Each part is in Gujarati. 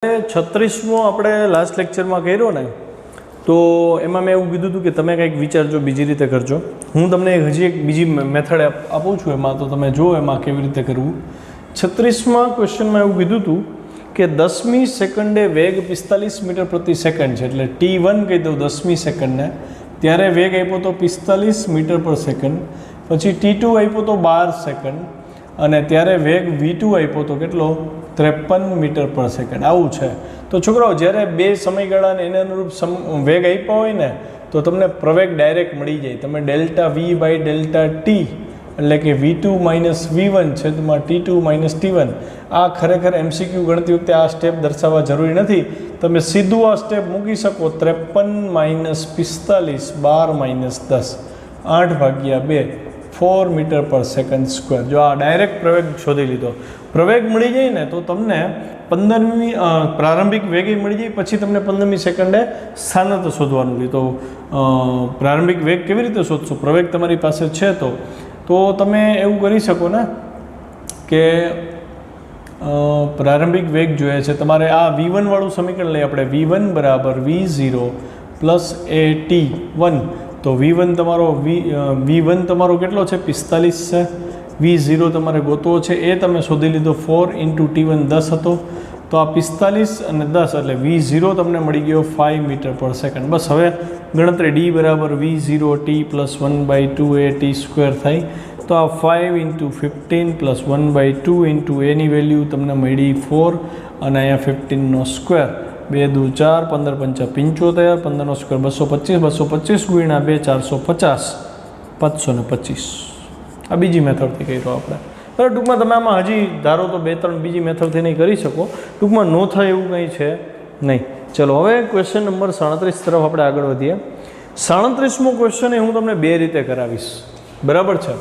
36મો આપણે લાસ્ટ લેક્ચરમાં કર્યો ને, તો એમાં મેં એવું કીધું હતું કે તમે કંઈક વિચારજો, બીજી રીતે કરજો. હું તમને હજી એક બીજી મેથડ આપું છું એમાં, તો તમે જુઓ એમાં કેવી રીતે કરવું. 36મા ક્વેશ્ચનમાં એવું કીધું હતું કે 10મી સેકન્ડે વેગ 45 મીટર પ્રતિ સેકન્ડ છે, એટલે T1 કહી દઉં 10મી સેકન્ડને, ત્યારે વેગ આપ્યો તો 45 મીટર પર સેકન્ડ. પછી T2 આપ્યો તો 12 સેકન્ડ, અને ત્યારે વેગ V2 આપ્યો તો કેટલો? 53 મીટર પર સેકન્ડ. આવું છે. તો છોકરાઓ, જ્યારે બે સમયગાળાને એને અનુરૂપ વેગ આપ્યા હોય ને, તો તમને પ્રવેગ ડાયરેક્ટ મળી જાય. તમે delta V by delta T, એટલે કે V2 માઇનસ V1 છેદમાં T2 માઇનસ T1. આ ખરેખર MCQ ગણતી વખતે આ સ્ટેપ દર્શાવવા જરૂરી નથી. તમે સીધું આ સ્ટેપ મૂકી શકો. 53 માઇનસ 45, 12 માઇનસ 10, 8/2, 4 મીટર પર સેકન્ડ સ્ક્વેર. જો આ ડાયરેક્ટ પ્રવેગ શોધી લીધો. પ્રવેગ મળી જાય ને, તો તમને 15મી પ્રારંભિક વેગ મળી જાય. પછી તમને 15મી સેકન્ડે સ્થાનાંતર શોધવાનું રહે. તો પ્રારંભિક વેગ કેવી રીતે શોધશો? પ્રવેગ તમારી પાસે છે તો તમે એવું કરી શકો ને કે પ્રારંભિક વેગ જોઈએ છે તમારે. આ V1 વાળું સમીકરણ લઈએ આપણે. V1 બરાબર V0 પ્લસ AT1. તો V1 તમારો કેટલો છે? 45 છે. V0 તમારે ગોતવો છે, એ તમે શોધી લીધો. 4 × T1 10 હતો, તો આ 45 અને 10 એટલે V0 તમને મળી ગયો 5 મીટર પર સેકન્ડ. બસ હવે ગણતરી D બરાબર V0T પ્લસ 1/2AT સ્ક્વેર થાય. તો આ 5 × 15 પ્લસ 1/2 × એની વેલ્યુ તમને મળી 4, અને અહીંયા 15નો સ્ક્વેર. 2 દુ 4, 15 પંચા 75, 15નો સ્ક્વેર 225, 225 × 2 450, 525. આ બીજી મેથડથી કર્યો આપણે. બરાબર. ટૂંકમાં તમે આમાં હજી ધારો તો 2-3 બીજી મેથડથી નહીં કરી શકો. ટૂંકમાં ન થાય એવું કંઈ છે નહીં. ચલો, હવે ક્વેશ્ચન નંબર 37 તરફ આપણે આગળ વધીએ. 37મો ક્વેશ્ચન એ હું તમને બે રીતે કરાવીશ. બરાબર છે?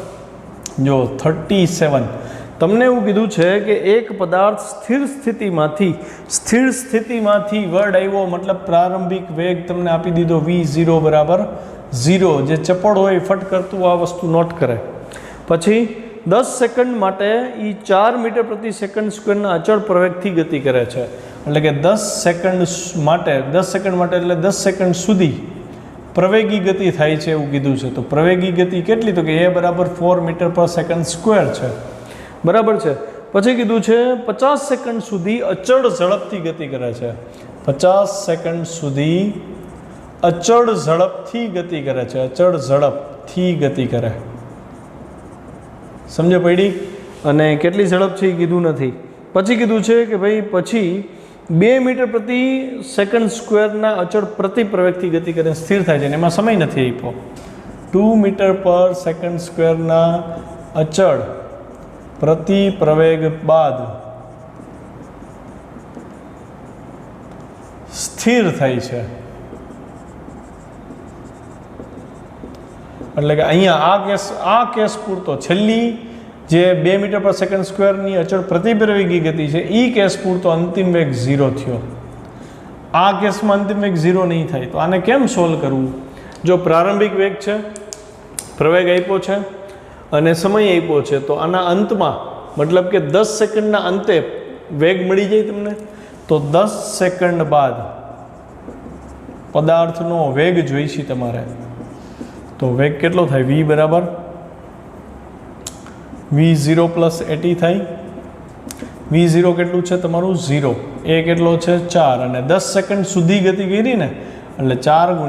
જો 37 તમને એવું કીધું છે કે એક પદાર્થ સ્થિર સ્થિતિમાંથી વર્ડ આવ્યો, મતલબ પ્રારંભિક વેગ તમને આપી દીધો V0 બરાબર 0. જે ચપળ હોય ફટ કરતું આ વસ્તુ નોટ કરે. પછી 10 સેકન્ડ માટે એ 4 મીટર પ્રતિ સેકન્ડ સ્ક્વેરના અચળ પ્રવેગથી ગતિ કરે છે. એટલે કે 10 સેકન્ડ માટે એટલે 10 સેકન્ડ સુધી પ્રવેગી ગતિ થાય છે એવું કીધું છે. તો પ્રવેગી ગતિ કેટલી? તો કે A બરાબર 4 મીટર પર સેકન્ડ સ્ક્વેર છે. બરાબર છે. પછી કીધું છે 50 સેકન્ડ સુધી અચળ ઝડપથી ગતિ કરે છે. 50 સેકન્ડ સુધી અચળ ઝડપથી ગતિ કરે છે. અચળ ઝડપથી ગતિ કરે. સમજ પડી? અને કેટલી ઝડપ છે એ કીધું નથી. પછી કીધું છે કે ભાઈ પછી 2 મીટર પ્રતિ સેકન્ડ સ્ક્વેરના અચળ પ્રતિ પ્રવેગથી ગતિ કરીને સ્થિર થાય છે, એમાં સમય નથી આપ્યો. 2 મીટર પર સેકન્ડ સ્ક્વેરના અચળ પ્રતિ પ્રવેગ બાદ સ્થિર થાય છે. એટલે કે અહીંયા આ કેસ પૂરતો, છેલ્લી જે 2 મીટર પર સેકન્ડ સ્ક્વેરની અચળ પ્રતિપ્રવેગી ગતિ છે એ કેસ પૂરતો અંતિમ વેગ 0 થયો. આ કેસમાં અંતિમ વેગ 0 નહીં થાય. તો આને કેમ સોલ્વ કરવું? જો પ્રારંભિક વેગ છે, પ્રવેગ આપ્યો છે અને સમય આપ્યો છે, તો આના અંતમાં મતલબ કે 10 સેકન્ડના અંતે વેગ મળી જાય તમને. તો 10 સેકન્ડ બાદ પદાર્થનો વેગ જોઈશે તમારે. તો વેગ કેટલો થાય? V બરાબર V0 પ્લસ AT થાય. V0 કેટલું છે તમારું? 0. A કેટલો છે? 4. અને 10 સેકન્ડ સુધી ગતિ કરી ને, એટલે 4 ×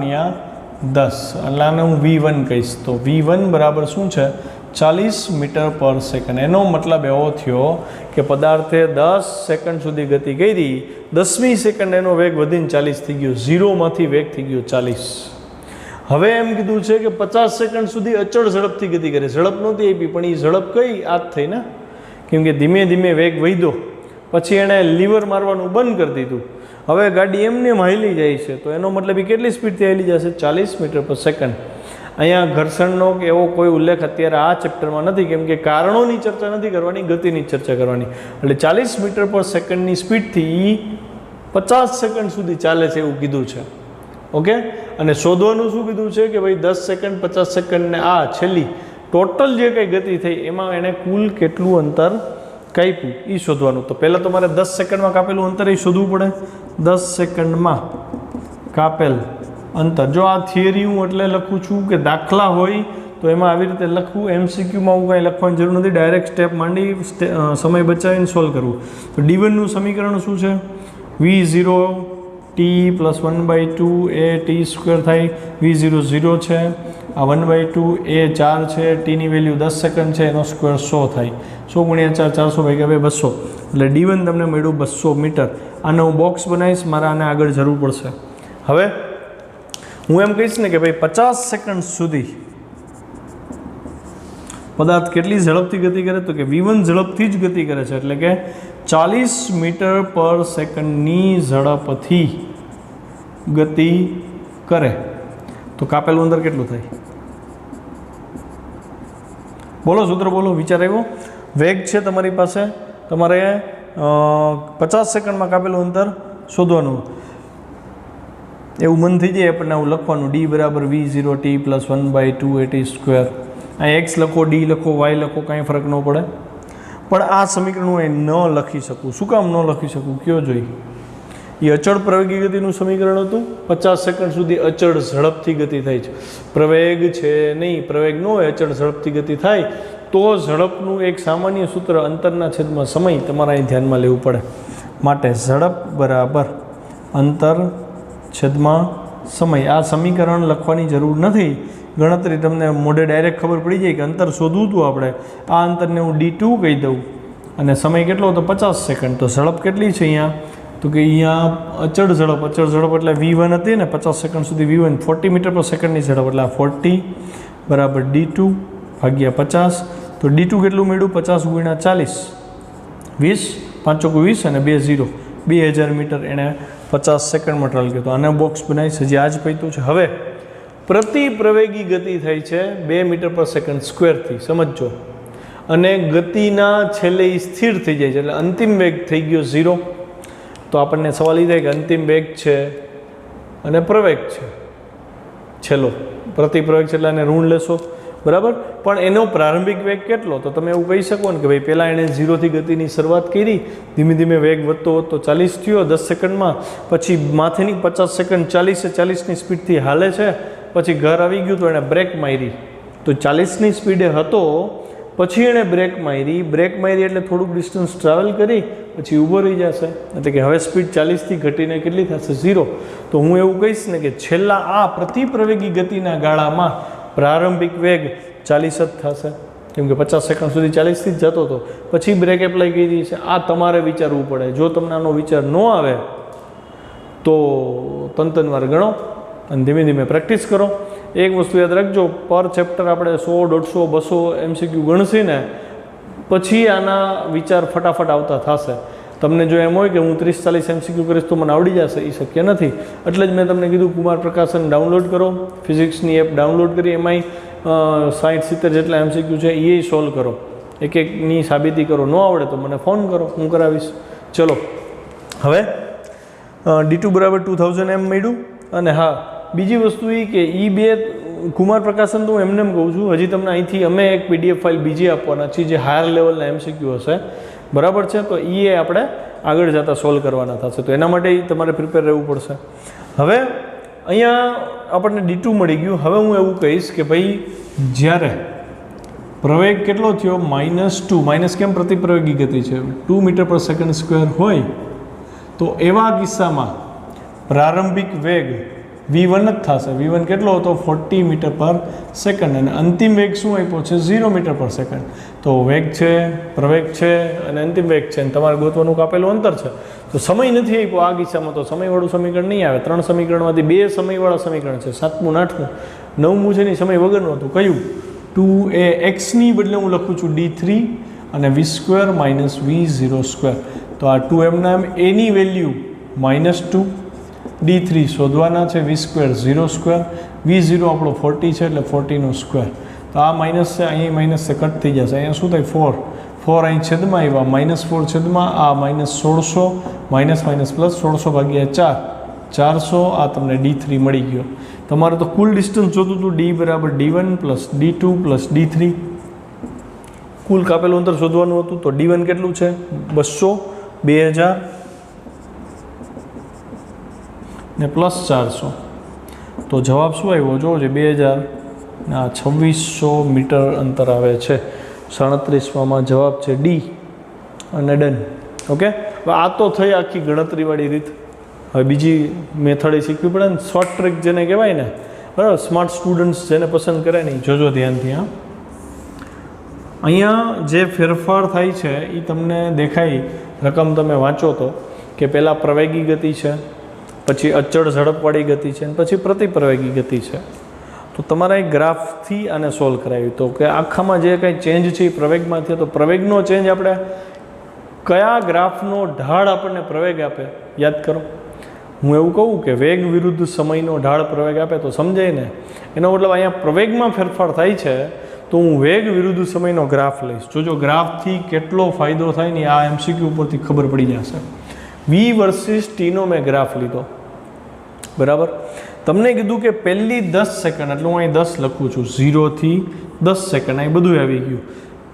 10, એટલે આને હું V1 કહીશ. તો V1 બરાબર શું છે? 40 મીટર પર સેકન્ડ. એનો મતલબ એવો થયો કે પદાર્થે 10 સેકન્ડ સુધી ગતિ કરી, 10મી સેકન્ડ એનો વેગ વધીને 40 થઈ ગયો. 0માંથી વેગ થઈ ગયો 40. હવે એમ કીધું છે કે 50 સેકન્ડ સુધી અચળ ઝડપથી ગતિ કરે. ઝડપ નહોતી આપી, પણ એ ઝડપ કઈ આ જ થઈ ને, કેમ કે ધીમે ધીમે વેગ વધ્યો. પછી એણે લીવર મારવાનું બંધ કરી દીધું. હવે ગાડી એમને હાલી જાય છે, તો એનો મતલબ એ કેટલી સ્પીડથી હાલી જશે? 40 મીટર પર સેકન્ડ. અહીંયા ઘર્ષણનો કે એવો કોઈ ઉલ્લેખ અત્યારે આ ચેપ્ટરમાં નથી, કેમ કે કારણોની ચર્ચા નથી કરવાની, ગતિની ચર્ચા કરવાની. એટલે 40 મીટર પર સેકન્ડની સ્પીડથી 50 સેકન્ડ સુધી ચાલે છે એવું કીધું છે. ઓકે. અને શોધવાનું શું કીધું છે કે ભાઈ 10 સેકન્ડ, 50 સેકન્ડ ને આ છેલ્લી ટોટલ જે કંઈ ગતિ થઈ એમાં એણે કુલ કેટલું અંતર કાપ્યું એ શોધવાનું. તો પહેલાં તો મારે 10 સેકન્ડમાં કાપેલું અંતર એ શોધવું પડે. 10 સેકન્ડમાં કાપેલ અંતર. જો આ થિયરી હું એટલે લખું છું કે દાખલા હોય તો એમાં આવી રીતે લખવું. MCQમાં હું કાંઈ લખવાની જરૂર નથી, ડાયરેક્ટ સ્ટેપ માંડી સમય બચાવીને સોલ્વ કરવું. તો D1નું સમીકરણ શું છે? V0 t plus 1/2 a t² થાય. V0 0 છે, આ 1/2 a 4 છે, ટીની વેલ્યુ 10 સેકન્ડ છે, એનો સ્ક્વેર 100 થાય. 100 × 4 400 / 200. એટલે D1 તમને મળ્યું 200 મીટર. આને હું બોક્સ બનાવીશ, મારે આને આગળ જરૂર પડશે. હવે હું એમ કહીશ ને કે ભાઈ 50 સેકન્ડ સુધી પદાર્થ કેટલી ઝડપથી ગતિ કરે? તો કે V1 ઝડપથી જ ગતિ કરે છે, એટલે કે 40 મીટર પર સેકન્ડની ઝડપથી ગતિ કરે. તો કાપેલું અંતર કેટલું થાય? બોલો, સૂત્ર બોલો. વિચાર આવ્યો? વેગ છે તમારી પાસે, તમારે 50 સેકન્ડમાં કાપેલું અંતર શોધવાનું. એવું મન થઈ જાય આપણને આવું લખવાનું, D = V0 t plus 1/2 a t². અહીં x લખો, d લખો, y લખો, કાંઈ ફરક ન પડે. પણ આ સમીકરણ હું અહીં ન લખી શકું. શું કામ ન લખી શકું? કયો જોઈ. એ અચળ પ્રવેગી ગતિનું સમીકરણ હતું. 50 સેકન્ડ સુધી અચળ ઝડપથી ગતિ થાય છે. પ્રવેગ છે નહીં, પ્રવેગ ન હોય, અચળ ઝડપથી ગતિ થાય તો ઝડપનું એક સામાન્ય સૂત્ર અંતરના છેદમાં સમય તમારે અહીં ધ્યાનમાં લેવું પડે. માટે ઝડપ બરાબર અંતર છેદમાં સમય. આ સમીકરણ લખવાની જરૂર નથી. ગણતરી તમને મોઢે ડાયરેક્ટ ખબર પડી જાય કે અંતર શોધવું હતું આપણે. આ અંતરને હું D2 કહી દઉં અને સમય કેટલો હતો? 50 સેકન્ડ. તો ઝડપ કેટલી છે અહીંયા? તો કે અહીંયા અચળ ઝડપ એટલે V1 હતી ને, 50 સેકન્ડ સુધી V1 40 મીટર પર સેકન્ડની ઝડપ, એટલે આ 40 બરાબર D2 ભાગ્યા 50. તો D2 કેટલું મળ્યું? 50 × 40, 20, 5 × 20 અને 2 0, 2000 મીટર એણે 50 સેકન્ડમાં ટ્રાવેલ કર્યો. તો આને બોક્સ બનાવીશ. હજી આ જ પૈતું છે. હવે પ્રતિ પ્રવેગી ગતિ થાય છે 2 મીટર પર સેકન્ડ સ્ક્વેરથી, સમજો. અને ગતિના છેલ્લે સ્થિર થઈ જાય છે, એટલે અંતિમ વેગ થઈ ગયો 0. તો આપણને સવાલ એ થાય કે અંતિમ વેગ છે અને પ્રવેગ છે છેલ્લો. પ્રતિ પ્રવેગ છે એટલે એને ઋણ લેશો, બરાબર. પણ એનો પ્રારંભિક વેગ કેટલો? તો તમે એવું કહી શકો ને કે ભાઈ પહેલાં એણે 0થી ગતિની શરૂઆત કરી, ધીમે ધીમે વેગ વધતો 40 થયો 10 સેકન્ડમાં, પછી માથેની 50 સેકન્ડ 40ની સ્પીડથી હાલે છે, પછી ઘર આવી ગયું તો એણે બ્રેક મારી. તો 40ની સ્પીડે હતો, પછી એણે બ્રેક મારી એટલે થોડુંક ડિસ્ટન્સ ટ્રાવેલ કરી પછી ઊભો રહી જશે. એટલે કે હવે સ્પીડ 40થી ઘટીને કેટલી થશે? 0. તો હું એવું કહીશ ને કે છેલ્લા આ પ્રતિ પ્રવેગી ગતિના ગાળામાં પ્રારંભિક વેગ 40 જ થશે, કેમ કે 50 સેકન્ડ સુધી 40થી જ જતો હતો. પછી બ્રેક એપ્લાય કરી છે. આ તમારે વિચારવું પડે. જો તમને આનો વિચાર ન આવે તો તનતનવાર ગણો અને ધીમે ધીમે પ્રેક્ટિસ કરો. એક વસ્તુ યાદ રાખજો, પર ચેપ્ટર આપણે 100, 150, 200 MCQ ગણશી ને પછી આના વિચાર ફટાફટ આવતા થશે. તમને જો એમ હોય કે હું 30-40 MCQ કરીશ તો મને આવડી જશે, એ શક્ય નથી. એટલે જ મેં તમને કીધું કુમાર પ્રકાશન ડાઉનલોડ કરો, ફિઝિક્સની એપ ડાઉનલોડ કરી, એમાંય 60-70 જેટલા MCQ છે એ સોલ્વ કરો, એક એકની સાબિતી કરો. ન આવડે તો મને ફોન કરો, હું કરાવીશ. ચલો, હવે D2 = 2000 એમ મળ્યું. અને હા, બીજી વસ્તુ એ કે E2 કુમાર પ્રકાશન તો હું એમને એમ કહું છું, હજી તમને અહીંથી અમે એક PDF ફાઇલ બીજી આપવાના છીએ જે હાયર લેવલના MCQ હશે, બરાબર છે. તો એ આપણે આગળ જતાં સોલ્વ કરવાના થશે. તો એના માટે તમારે પ્રિપેર રહેવું પડશે. હવે અહીંયા આપણને D2 મળી ગયું. હવે હું એવું કહીશ કે ભાઈ જ્યારે પ્રવેગ કેટલો થયો? -2. માઇનસ કેમ? પ્રતિ પ્રવેગી ગતિ છે, 2 મીટર પર સેકન્ડ સ્ક્વેર હોય તો એવા કિસ્સામાં પ્રારંભિક વેગ V1 જ થશે. V1 કેટલો હતો? 40 મીટર પર સેકન્ડ. અને અંતિમ વેગ શું આપ્યો છે? 0 મીટર પર સેકન્ડ. તો વેગ છે, પ્રવેગ છે અને અંતિમ વેગ છે, અને તમારે ગોતવાનું કાપેલું અંતર છે. તો સમય નથી આપ્યો આ કિસ્સામાં, તો સમયવાળું સમીકરણ નહીં આવે. 3 સમીકરણમાંથી 2 સમયવાળા સમીકરણ છે, 7મું અને 8મું. 9મું છે ને સમય વગરનું હતું. કયું? 2ax ની બદલે હું લખું છું D3 અને V² - V02. તો આ 2 એમના એમ એની વેલ્યુ -2, D3 શોધવાના છે, V² 0², V0 આપણો 40 છે એટલે 40નો સ્ક્વેર. તો આ માઇનસ છે, અહીં માઇનસ છે, કટ થઈ જશે. અહીંયા શું થાય? 4 અહીં છેદમાં આવ્યા, -4 છેદમાં આ -1600, માઇનસ પ્લસ 1600 ભાગ્યા 4, 400. આ તમને D3 મળી ગયો. તમારે તો કુલ ડિસ્ટન્સ જોતું હતું D = D1 + D2 + D3. કુલ કાપેલું અંતર શોધવાનું હતું. તો D1 કેટલું છે? 200, 2000 ને પ્લસ 400. તો જવાબ શું આવ્યો? જો છે 2000 ને આ 2600 મીટર અંતર આવે છે. 37માં જવાબ છે ડી અને ડન. ઓકે, હવે આ તો થઈ આખી ગણતરીવાળી રીત. હવે બીજી મેથડ એ શીખવી પડે ને, શોર્ટ ટ્રિક જેને કહેવાય ને, બરાબર. સ્માર્ટ સ્ટુડન્ટ્સ જેને પસંદ કરે ને જોજો ધ્યાનથી. હા, અહીંયા જે ફેરફાર થાય છે એ તમને દેખાય. રકમ તમે વાંચો તો કે પહેલાં પ્રવેગી ગતિ છે, પછી અચળ ઝડપવાળી ગતિ છે, અને પછી પ્રતિપ્રવેગી ગતિ છે. તો તમારા એક ગ્રાફથી આને સોલ્વ કરાવ્યું તો કે આખામાં જે કંઈ ચેન્જ છે એ પ્રવેગમાં થયો. તો પ્રવેગનો ચેન્જ આપણે કયા ગ્રાફનો ઢાળ આપણને પ્રવેગ આપે યાદ કરો. હું એવું કહું કે વેગ વિરુદ્ધ સમયનો ઢાળ પ્રવેગ આપે તો સમજાય ને. એનો મતલબ અહીંયા પ્રવેગમાં ફેરફાર થાય છે તો હું વેગ વિરુદ્ધ સમયનો ગ્રાફ લઈશ. જોજો ગ્રાફથી કેટલો ફાયદો થાય ને આ MCQ ઉપરથી ખબર પડી જશે. V વર્સિસ ટીનો મેં ગ્રાફ લીધો, બરાબર. તમને કીધું કે પહેલી 10 સેકન્ડ, એટલે હું અહીં 10 લખું છું, 0 થી 10 સેકન્ડ, અહીં બધું આવી ગયું.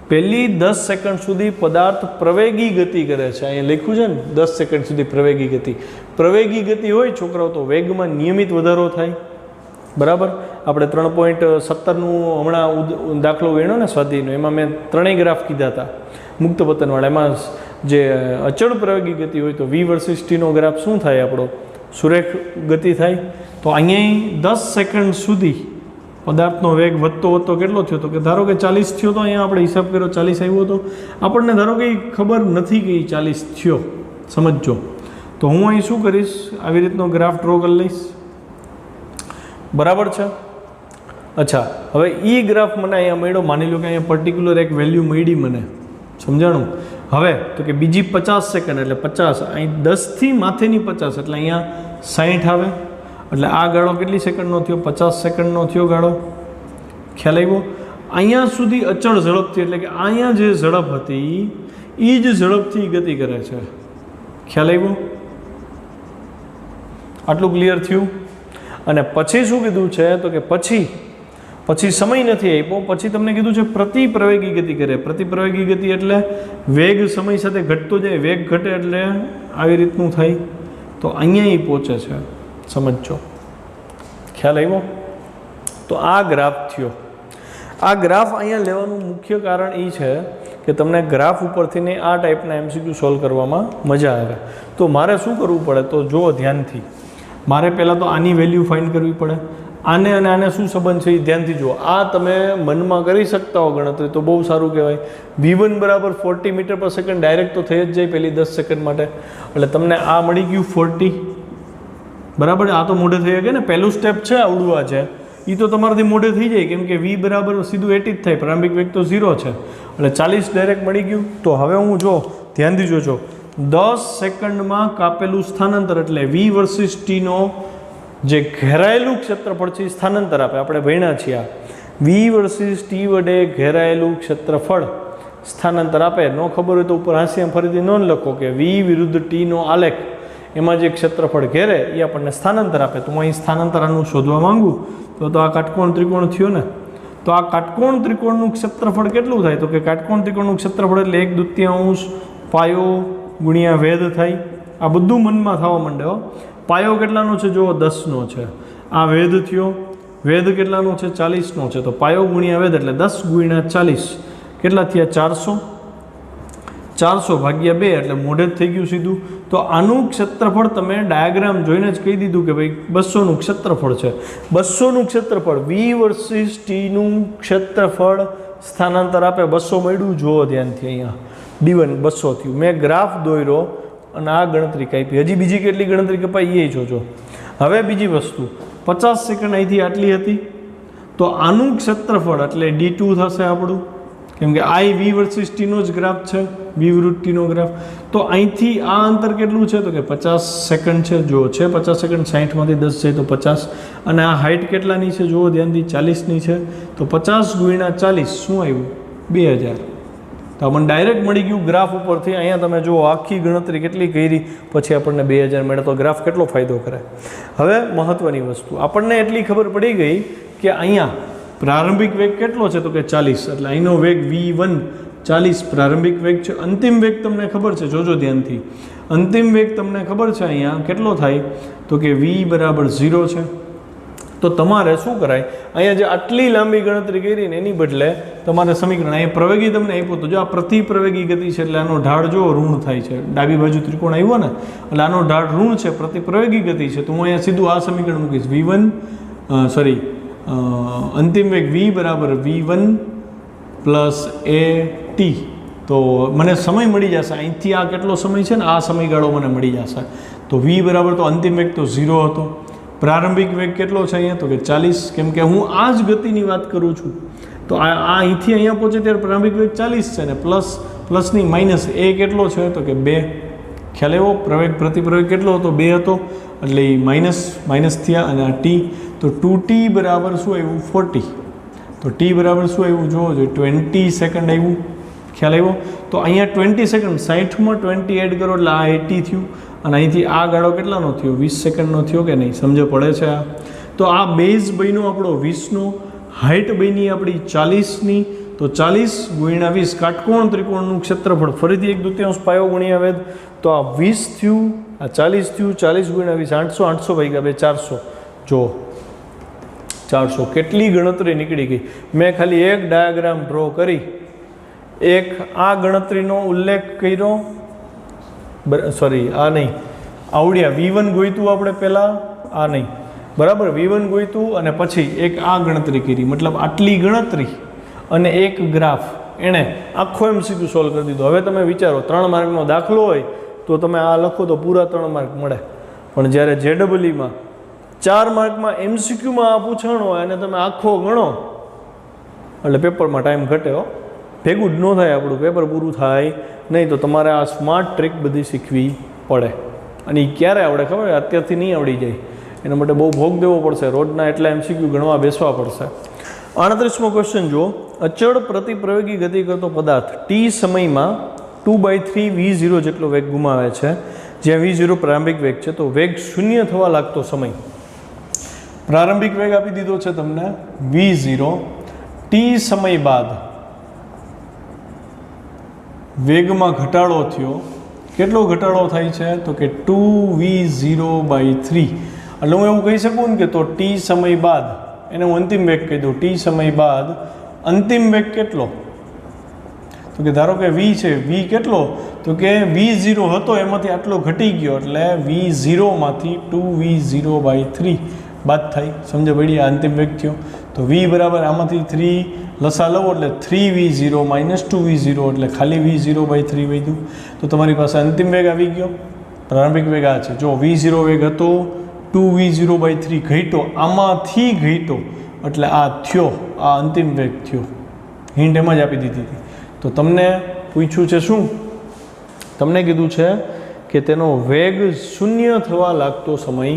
પહેલી 10 સેકન્ડ સુધી પદાર્થ પ્રવેગી ગતિ કરે છે. અહીંયા લખ્યું છે ને 10 સેકન્ડ સુધી પ્રવેગી ગતિ. પ્રવેગી ગતિ હોય છોકરાઓ તો વેગમાં નિયમિત વધારો થાય, બરાબર. આપણે 3.17નું હમણાં દાખલો ગણ્યો ને સ્વાધ્યાયનો, એમાં મેં ત્રણેય ગ્રાફ કીધા હતા મુક્ત પતનવાળા. એમાં જે અચળ પ્રવેગી ગતિ હોય તો V વર્સિસ ટીનો ગ્રાફ શું થાય? આપણો સુરેખ ગતિ થાય. તો અહીંયા 10 સેકન્ડ સુધી પદાર્થનો વેગ વધતો કેટલો થયો? તો કે ધારો કે 40 થયો. તો અહીંયા આપણે હિસાબ કર્યો 40 આવ્યો હતો. આપણને ધારો કે ખબર નથી કે 40 થયો, સમજજો. તો હું અહીં શું કરીશ? આવી રીતનો ગ્રાફ ડ્રો કરી લઈશ, બરાબર છે. અચ્છા, હવે એ ગ્રાફ મને અહીંયા મળ્યો. માની લો કે અહીંયા પર્ટિક્યુલર એક વેલ્યુ મળી મને, સમજાણું. હવે તો કે બીજી 50 સેકન્ડ એટલે 50, અહીં 10થી માથેની 50 એટલે અહીંયા 60 આવે. એટલે આ ગાળો કેટલી સેકન્ડનો થયો? 50 સેકન્ડનો થયો ગાળો. ખ્યાલ આવ્યો? અહીંયા સુધી અચળ ઝડપથી, એટલે કે અહીંયા જે ઝડપ હતી એ જ ઝડપથી ગતિ કરે છે. ખ્યાલ આવ્યો? આટલું ક્લિયર થયું? અને પછી શું કીધું છે? તો કે પછી સમય નથી આપ્યો. પછી તમને કીધું છે પ્રતિપ્રવેગી ગતિ કરે. પ્રતિપ્રવેગી ગતિ એટલે વેગ સમય સાથે ઘટતો જાય. વેગ ઘટે એટલે આવી રીતનું થાય. તો અહીંયા એ પહોંચે છે, સમજો. ખ્યાલ આવ્યો? તો આ ગ્રાફ થયો. આ ગ્રાફ અહીંયા લેવાનું મુખ્ય કારણ એ છે કે તમને ગ્રાફ ઉપરથી આ ટાઈપના MCQ સોલ્વ કરવામાં મજા આવે. તો મારે શું કરવું પડે? તો જુઓ ધ્યાનથી. મારે પહેલાં તો આની વેલ્યુ ફાઇન્ડ કરવી પડે. આને અને આને શું સંબંધ છે એ ધ્યાનથી જુઓ. આ તમે મનમાં કરી શકતા હો ગણતરી તો બહુ સારું કહેવાય. V1 બરાબર 40 મીટર પર સેકન્ડ ડાયરેક્ટ તો થઈ જ જાય પહેલી 10 સેકન્ડ માટે. એટલે તમને આ મળી ગયું 40, બરાબર. આ તો મોઢે થઈ શકે ને, પહેલું સ્ટેપ છે આવડું આ છે એ તો તમારાથી મોઢે થઈ જાય, કેમ કે V બરાબર સીધું 80 જ થાય. પ્રારંભિક વેગ તો 0 છે એટલે 40 ડાયરેક્ટ મળી ગયું. તો હવે હું જો ધ્યાનથી જોજો, 10 સેકન્ડમાં કાપેલું સ્થાનાંતર એટલે V વર્સિસ ટીનો જે ઘેરાયેલું ક્ષેત્રફળ છે એ સ્થાનાંતર આપે. આપણે ભણ્યા છીએ આ V વર્સિસ ટી વડે ઘેરાયેલું ક્ષેત્રફળ સ્થાનાંતર આપે. ન ખબર હોય તો ઉપર હાંસિયા ફરીથી નોંધ લખો કે V વિરુદ્ધ ટીનો આલેખ, એમાં જે ક્ષેત્રફળ ઘેરે એ આપણને સ્થાનાંતર આપે. તો હું અહીં સ્થાનાંતર આનું શોધવા માંગુ તો આ કાટકોણ ત્રિકોણ થયો ને. તો આ કાટકોણ ત્રિકોણનું ક્ષેત્રફળ કેટલું થાય? તો કે કાટકોણ ત્રિકોણનું ક્ષેત્રફળ એટલે 1/2 પાયો ગુણ્યા વેધ થાય. આ બધું મનમાં થવા માંડે. પાયો કેટલાનો છે? જુઓ 10નો છે. આ વેધ થયો, વેધ કેટલાનો છે? 40નો છે. તો પાયો ગુણ્યા વેધ એટલે 10 ગુણ્યા 40 કેટલા થયા? 400. 400 ભાગ્યા 2 એટલે મોઢે જ થઈ ગયું સીધું. તો આનું ક્ષેત્રફળ તમે ડાયાગ્રામ જોઈને જ કહી દીધું કે ભાઈ 200નું ક્ષેત્રફળ છે. 200નું ક્ષેત્રફળ V વર્સિસ ટીનું ક્ષેત્રફળ સ્થાનાંતર આપે. 200 મળ્યું, જુઓ ધ્યાનથી. અહીંયા D1 200 થયું. મેં ગ્રાફ દોર્યો અને આ ગણતરી કાપી. હજી બીજી કેટલી ગણતરી કપાઈ એ જોજો. હવે બીજી વસ્તુ, 50 સેકન્ડ અહીંથી આટલી હતી તો આનું ક્ષેત્રફળ એટલે D2 થશે આપણું, કેમ કે આ V વર્સિસ ટીનો જ ગ્રાફ છે, V વિરુદ્ધ ટીનો ગ્રાફ. તો અહીંથી આ અંતર કેટલું છે? તો કે 50 સેકન્ડ છે. જુઓ છે 50 સેકન્ડ, 60માંથી 10 જાય તો 50. અને આ હાઇટ કેટલાની છે? જુઓ ધ્યાનથી, 40ની છે. તો 50 ગુણ્યા 40 શું આવ્યું? 2000. તો આપણને ડાયરેક્ટ મળી ગયું ગ્રાફ ઉપરથી. અહીંયા તમે જુઓ આખી ગણતરી કેટલી કરી પછી આપણને 2000 મળે. તો ગ્રાફ કેટલો ફાયદો કરે. હવે મહત્ત્વની વસ્તુ, આપણને એટલી ખબર પડી ગઈ કે અહીંયા પ્રારંભિક વેગ કેટલો છે? તો કે 40. એટલે અહીંનો વેગ V1 40 પ્રારંભિક વેગ છે. અંતિમ વેગ તમને ખબર છે, જોજો ધ્યાનથી. અંતિમ વેગ તમને ખબર છે અહીંયા કેટલો થાય, તો કે v બરાબર 0 છે. તો તમારે શું કરાય, અહીંયા જે આટલી લાંબી ગણતરી કરી ને એની બદલે તમારે સમીકરણ, અહીંયા પ્રવેગી તમને આપ્યું તો જો આ પ્રતિ પ્રવેગી ગતિ છે એટલે આનો ઢાળ જો ઋણ થાય છે, ડાબી બાજુ ત્રિકોણ આવ્યો ને એટલે આનો ઢાળ ઋણ છે, પ્રતિ પ્રવેગી ગતિ છે. તો હું અહીંયા સીધું આ સમીકરણ મૂકીશ, અંતિમ વેગ v બરાબર v1 પ્લસ a t. તો મને સમય મળી જશે અહીંથી, આ કેટલો સમય છે ને આ સમયગાળો મને મળી જશે. તો v બરાબર, તો અંતિમ વેગ તો 0 હતો. પ્રારંભિક વેગ કેટલો છે અહીંયા, તો કે 40, કેમ કે હું આ જ ગતિની વાત કરું છું. તો આ અહીંથી અહીંયા પહોંચે ત્યારે પ્રારંભિક વેગ 40 છે ને પ્લસની માઇનસ એ કેટલો છે, તો કે 2. ખ્યાલ એવો, પ્રતિ પ્રવેગ કેટલો હતો, 2 હતો, એટલે એ માઇનસ થયા. અને આ ટી, તો 2t બરાબર શું આવ્યું, 40. તો t બરાબર શું આવ્યું જોવો જોઈએ, 20 સેકન્ડ આવ્યું. ખ્યાલ આવ્યો. તો અહીંયા 20 સેકન્ડ, 60માં 20 એડ કરો એટલે આ 80 થયું. અને અહીંથી આ ગાળો કેટલાનો થયો, 20 સેકન્ડનો થયો કે નહીં, સમજ પડે છે આ. તો આ બેઝ બન્યો આપણો 20નો, હાઇટ બની આપણી 40ની. તો 40 ગુણ્યા 20 કાટકોણ ત્રિકોણનું ક્ષેત્રફળ, ફરીથી 1/2 પાયો ગુણ્યા વેધ. તો આ 20 થયું, આ 40 થયું, 40 ગુણ્યા 20 800, 800 ભાગ્યા 2 400. જો 400 કેટલી ગણતરી નીકળી ગઈ. મેં ખાલી એક ડાયાગ્રામ ડ્રો કરી, એક આ ગણતરીનો ઉલ્લેખ કર્યો, આ નહીં, આવડ્યા v1 ગોઈતું આપણે પહેલાં, આ નહીં, બરાબર, v1 ગોઈતું અને પછી એક આ ગણતરી કરી, મતલબ આટલી ગણતરી અને એક ગ્રાફ, એણે આખો MCQ સોલ્વ કરી દીધો. હવે તમે વિચારો 3 માર્કનો દાખલો હોય તો તમે આ લખો તો પૂરા 3 માર્ક મળે, પણ જ્યારે JEEમાં 4 માર્કમાં MCQમાં આ પૂછાણ હોય અને તમે આખો ગણો એટલે પેપરમાં ટાઈમ ઘટે હો, ભેગું જ ન થાય, આપણું પેપર પૂરું થાય નહીં. તો તમારે આ સ્માર્ટ ટ્રીક બધી શીખવી પડે. અને એ ક્યારે આવડે ખબર, અત્યારથી નહીં આવડી જાય, એના માટે બહુ ભોગ દેવો પડશે, રોજના એટલા MCQ ગણવા બેસવા પડશે. 38મો ક્વેશ્ચન જુઓ, અચળ પ્રતિ પ્રવેગી ગતિ કરતો પદાર્થ t સમયમાં 2/3 v0 જેટલો વેગ ગુમાવે છે, જ્યાં v0 પ્રારંભિક વેગ છે. તો વેગ શૂન્ય થવા લાગતો સમય, પ્રારંભિક વેગ આપી દીધો છે તમને v0, t સમય બાદ વેગમાં ઘટાડો થયો. કેટલો ઘટાડો થાય છે, તો કે 2v0/3. એટલે હું એવું કહી શકું ને કે તો t સમય બાદ, એને હું અંતિમ વેગ કહી દઉં, t સમય બાદ અંતિમ વેગ કેટલો, તો કે ધારો કે v છે, v કેટલો, તો કે v0 હતો એમાંથી આટલો ઘટી ગયો એટલે v0માંથી 2v0/3 બાદ થાય. સમજ પડી, આ અંતિમ વેગ થયો. તો v બરાબર આમાંથી 3 લસા લવો એટલે 3v0 - 2v0 એટલે ખાલી v0/3 વધ્યું. તો તમારી પાસે અંતિમ વેગ આવી ગયો, પ્રારંભિક વેગ આ છે. જો v0 વેગ હતો, 2v0/3 ઘટ્યો, આમાંથી ઘટ્યો એટલે આ થયો, આ અંતિમ વેગ થયો. હિન્ટ એમ જ આપી દીધી હતી. તો તમને પૂછ્યું છે શું, તમને કીધું છે કે તેનો વેગ શૂન્ય થવા લાગતો સમય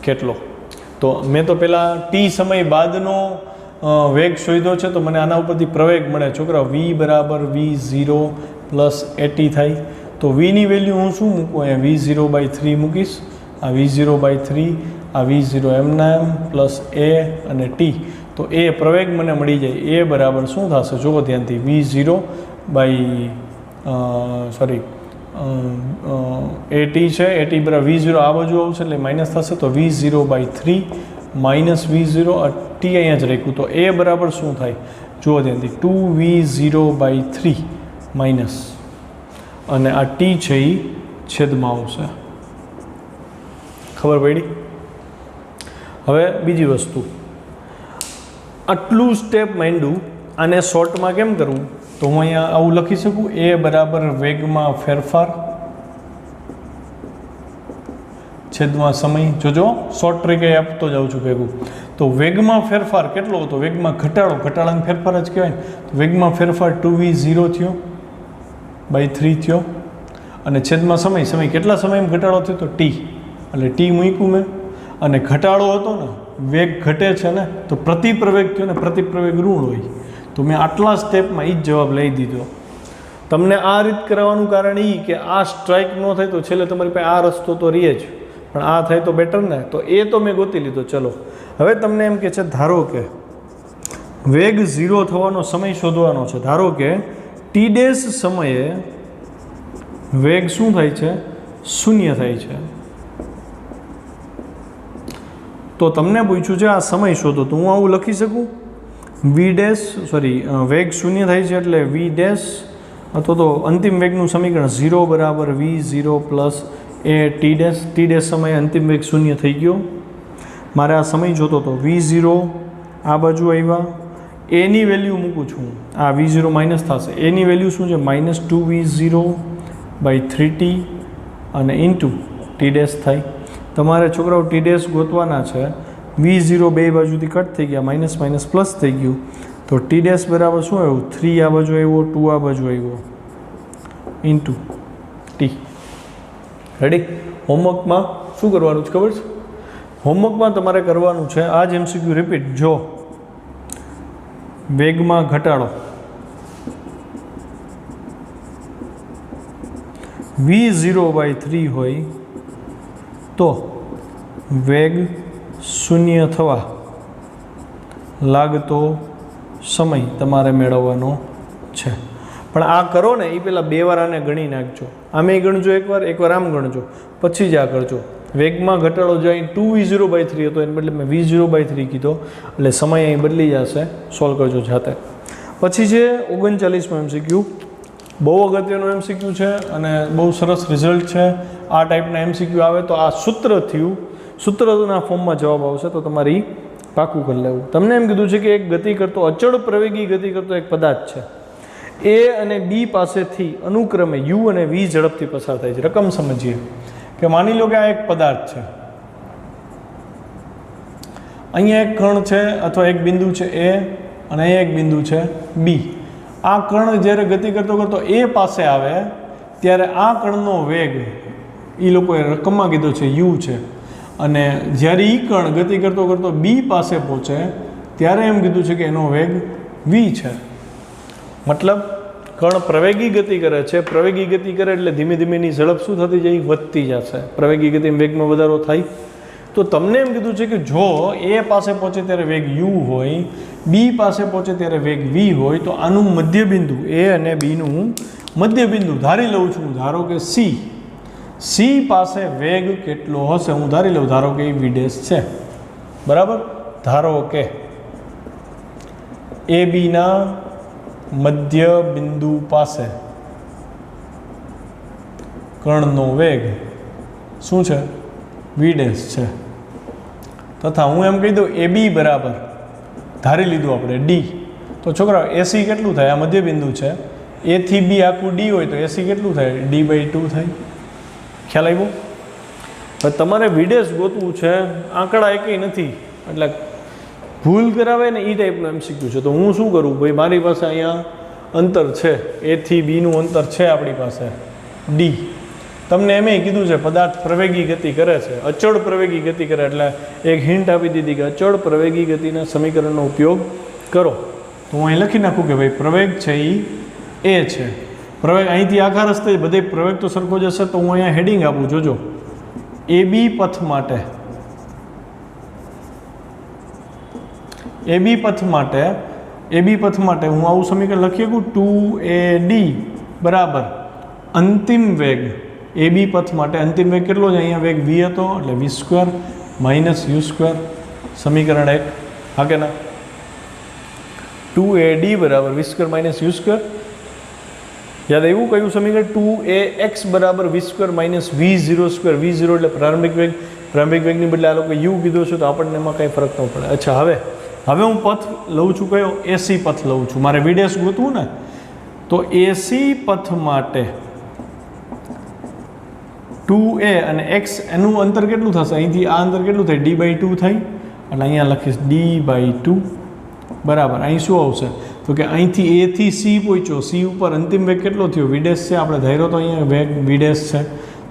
કેટલો. તો મેં તો પહેલાં t સમય બાદનો વેગ શોધ્યો છે, તો મને આના ઉપરથી પ્રવેગ મળે. છોકરા v બરાબર v0 પ્લસ at થાય. તો vની વેલ્યુ હું શું મૂકું, અહીંયા v0/3 મૂકીશ, આ v0/3, આ v0 એમના એમ પ્લસ a અને t. તો એ પ્રવેગ મને મળી જાય. a બરાબર શું થશે જુઓ ધ્યાનથી, v0 at છે, at બરાબર v0 આ બાજુ આવશે એટલે માઇનસ થશે. તો v0/3 માઇનસ v0, t અહીંયા જ રાખ્યું. તો a બરાબર શું થાય જુઓ ધ્યાનથી, 2v0/3 માઇનસ, અને આ t છે એ છેદમાં આવશે. ખબર પડી? હવે બીજી વસ્તુ, આટલું સ્ટેપ માંડ્યું, આને શોર્ટમાં કેમ કરવું, તો હું અહીંયા આવું લખી શકું, a બરાબર વેગમાં ફેરફાર છેદમાં સમય. જોજો શોર્ટ ટ્રીક એ આપતો જાઉં છું ભેગું. તો વેગમાં ફેરફાર કેટલો હતો, વેગમાં ઘટાડો, ઘટાડાનો ફેરફાર જ કહેવાય ને. તો વેગમાં ફેરફાર 2v0 થયો બાય 3 થયો, અને છેદમાં સમય, સમય કેટલા સમયમાં ઘટાડો થયો તો t, એટલે t મૂક્યું મેં. અને ઘટાડો હતો ને, વેગ ઘટે છે ને, તો પ્રતિ પ્રવેગ થયો ને, પ્રતિ પ્રવેગ ઋણ હોય. તો મેં આટલા સ્ટેપમાં એ જ જવાબ લઈ દીધો. તમને આ રીત કરાવવાનું કારણ એ કે આ સ્ટ્રાઇક ન થાય તો છેલ્લે તમારી પાસે આ રસ્તો તો રહે જ, પણ આ થાય તો બેટર ને. તો એ તો મેં ગોતી લીધો. ચલો હવે તમને એમ કે છે, ધારો કે વેગ 0 થવાનો સમય શોધવાનો છે. ધારો કે ટી ડેશ સમયે વેગ શું થાય છે? શૂન્ય થાય છે. તો તમને પૂછ્યું છે આ સમય શોધો, તો હું આવું લખી શકું વી ડેશ વેગ શૂન્ય થાય છે એટલે વી ડેશ અથવા તો અંતિમ વેગનું સમીકરણ 0 બરાબર v0 પ્લસ એ ટી ડેશ સમયે અંતિમ વેગ શૂન્ય થઈ ગયો. મારે આ સમય જોતો તો v0 આ બાજુ આવ્યા, એની વેલ્યુ મૂકું છું, આ v0 માઇનસ થશે, એની વેલ્યુ શું છે -2v0/3t અને ઇન્ટુ ટી ડેશ થાય. તમારે છોકરાઓ ટી ડેશ ગોતવાના છે. v0 બે બાજુથી કટ થઈ ગયા, માઇનસ માઇનસ પ્લસ થઈ ગયું, તો ટી ડેશ બરાબર શું આવ્યું? 3 આ બાજુ આવ્યો, 2 આ બાજુ આવ્યો ઇન્ટુ ટી. રેડી? હોમવર્કમાં શું કરવાનું છે ખબર છે? હોમવર્કમાં તમારે કરવાનું છે આ જ એમસીક્યુ રિપીટ. જો વેગમાં ઘટાડો v0/3 હોય તો વેગ શૂન્ય થવા લાગતો સમય તમારે મેળવવાનો છે. પણ આ કરો ને એ પહેલાં 2 વાર આને ગણી નાખજો. આમે ગણજો એકવાર આમ ગણજો, પછી જ આ કરજો. વેગમાં ઘટાડો જો અહીં 2v0/3 હતો એને બદલે મેં v0/3 કીધો એટલે સમય અહીં બદલી જશે. સોલ્વ કરજો જાતે. પછી છે 39માં એમસીક્યુ. બહુ અગત્યનો એમસીક્યુ છે અને બહુ સરસ રિઝલ્ટ છે. આ ટાઈપના એમસીક્યુ આવે તો આ સૂત્રના ફોર્મમાં જવાબ આવશે, તો તમારી પાકું કરી લેવું. તમને એમ કીધું છે કે એક ગતિ કરતો અચળ પ્રવેગી ગતિ કરતો એક પદાર્થ છે. એ અને બી પાસેથી અનુક્રમે યુ અને વી ઝડપથી પસાર થાય છે. રકમ સમજીએ કે માની લો કે આ એક પદાર્થ છે, અહીંયા એક કણ છે અથવા એક બિંદુ છે એ અને અહીંયા એક બિંદુ છે બી. આ કણ જ્યારે ગતિ કરતો એ પાસે આવે ત્યારે આ કણનો વેગ એ લોકોએ રકમમાં કીધો છે યુ છે, અને જ્યારે એ કણ ગતિ કરતો બી પાસે પહોંચે ત્યારે એમ કીધું છે કે એનો વેગ વી છે. મતલબ કણ પ્રવેગી ગતિ કરે છે. પ્રવેગી ગતિ કરે એટલે ધીમે ધીમે એની ઝડપ શું થતી જાય? વધતી જશે. પ્રવેગી ગતિમાં વેગમાં વધારો થાય. તો તમને એમ કીધું છે કે જો એ પાસે પહોંચે ત્યારે વેગ યુ હોય, બી પાસે પહોંચે ત્યારે વેગ વી હોય, તો આનું મધ્યબિંદુ એ અને બીનું મધ્યબિંદુ ધારી લઉં છું. ધારો કે સી પાસે વેગ કેટલો હશે હું ધારી લઉં. ધારો કે એ વી ડેશ છે, બરાબર. ધારો કે એ બીના મધ્ય બિંદુ પાસે કણનો વેગ શું છે? વી ડેશ છે. તથા હું એમ કહી દઉં એ બી બરાબર ધારી લીધું આપણે ડી. તો છોકરાઓ એસી કેટલું થાય? આ મધ્ય બિંદુ છે, એ થી બી આખું ડી હોય તો એસી કેટલું થાય? d/2 થાય. ખ્યાલ આવ્યો? હવે તમારે વી ડેશ ગોતવું છે, આંકડા એકેય નથી એટલે ભૂલ કરાવે ને એ ટાઈપનું એમસીક્યુ છે. તો હું શું કરું ભાઈ, મારી પાસે અહીંયા અંતર છે, એ થી બીનું અંતર છે આપણી પાસે ડી. તમને એમ કીધું છે પદાર્થ પ્રવેગી ગતિ કરે છે, અચળ પ્રવેગી ગતિ કરે, એટલે એક હિન્ટ આપી દીધી કે અચળ પ્રવેગી ગતિના સમીકરણનો ઉપયોગ કરો. તો હું અહીં લખી નાખું કે ભાઈ પ્રવેગ છે એ છે. પ્રવેગ અહીંથી આખા રસ્તે બધે પ્રવેગ તો સરખો જશે, તો હું અહીંયા હેડિંગ આપું. જોજો એ બી પથ માટે હું આવું સમીકરણ લખી શકું 2AD બરાબર અંતિમ વેગ. એ બી પથ માટે અંતિમ વેગ કેટલો છે? અહીંયા વેગ વી હતો એટલે v² - u². સમીકરણ 1 હા કે ના? 2AD બરાબર v² - u². યાદ આવ્યું કયું સમીકરણ? 2AX બરાબર v² - v02. v0 એટલે પ્રારંભિક વેગની બદલે આ લોકો યુ કીધો છે, તો આપણને એમાં કંઈ ફરક ન પડે. અચ્છા, હવે હું પથ લઉં છું કયો? એસી પથ લઉં છું. મારે વી ડેશ ગોતવું ને, તો એસી પથ માટે 2A અને x એનું અંતર કેટલું થશે? અહીંથી આ અંતર કેટલું થાય? d/2 થાય. એટલે અહીંયા લખીશ d/2 બરાબર. અહીં શું આવશે? તો કે અહીંથી એ થી સી પહોંચ્યો, સી ઉપર અંતિમ વેગ કેટલો થયો? વી ડેશ છે. આપણે ધાર્યો તો અહીંયા વેગ વી ડેશ છે,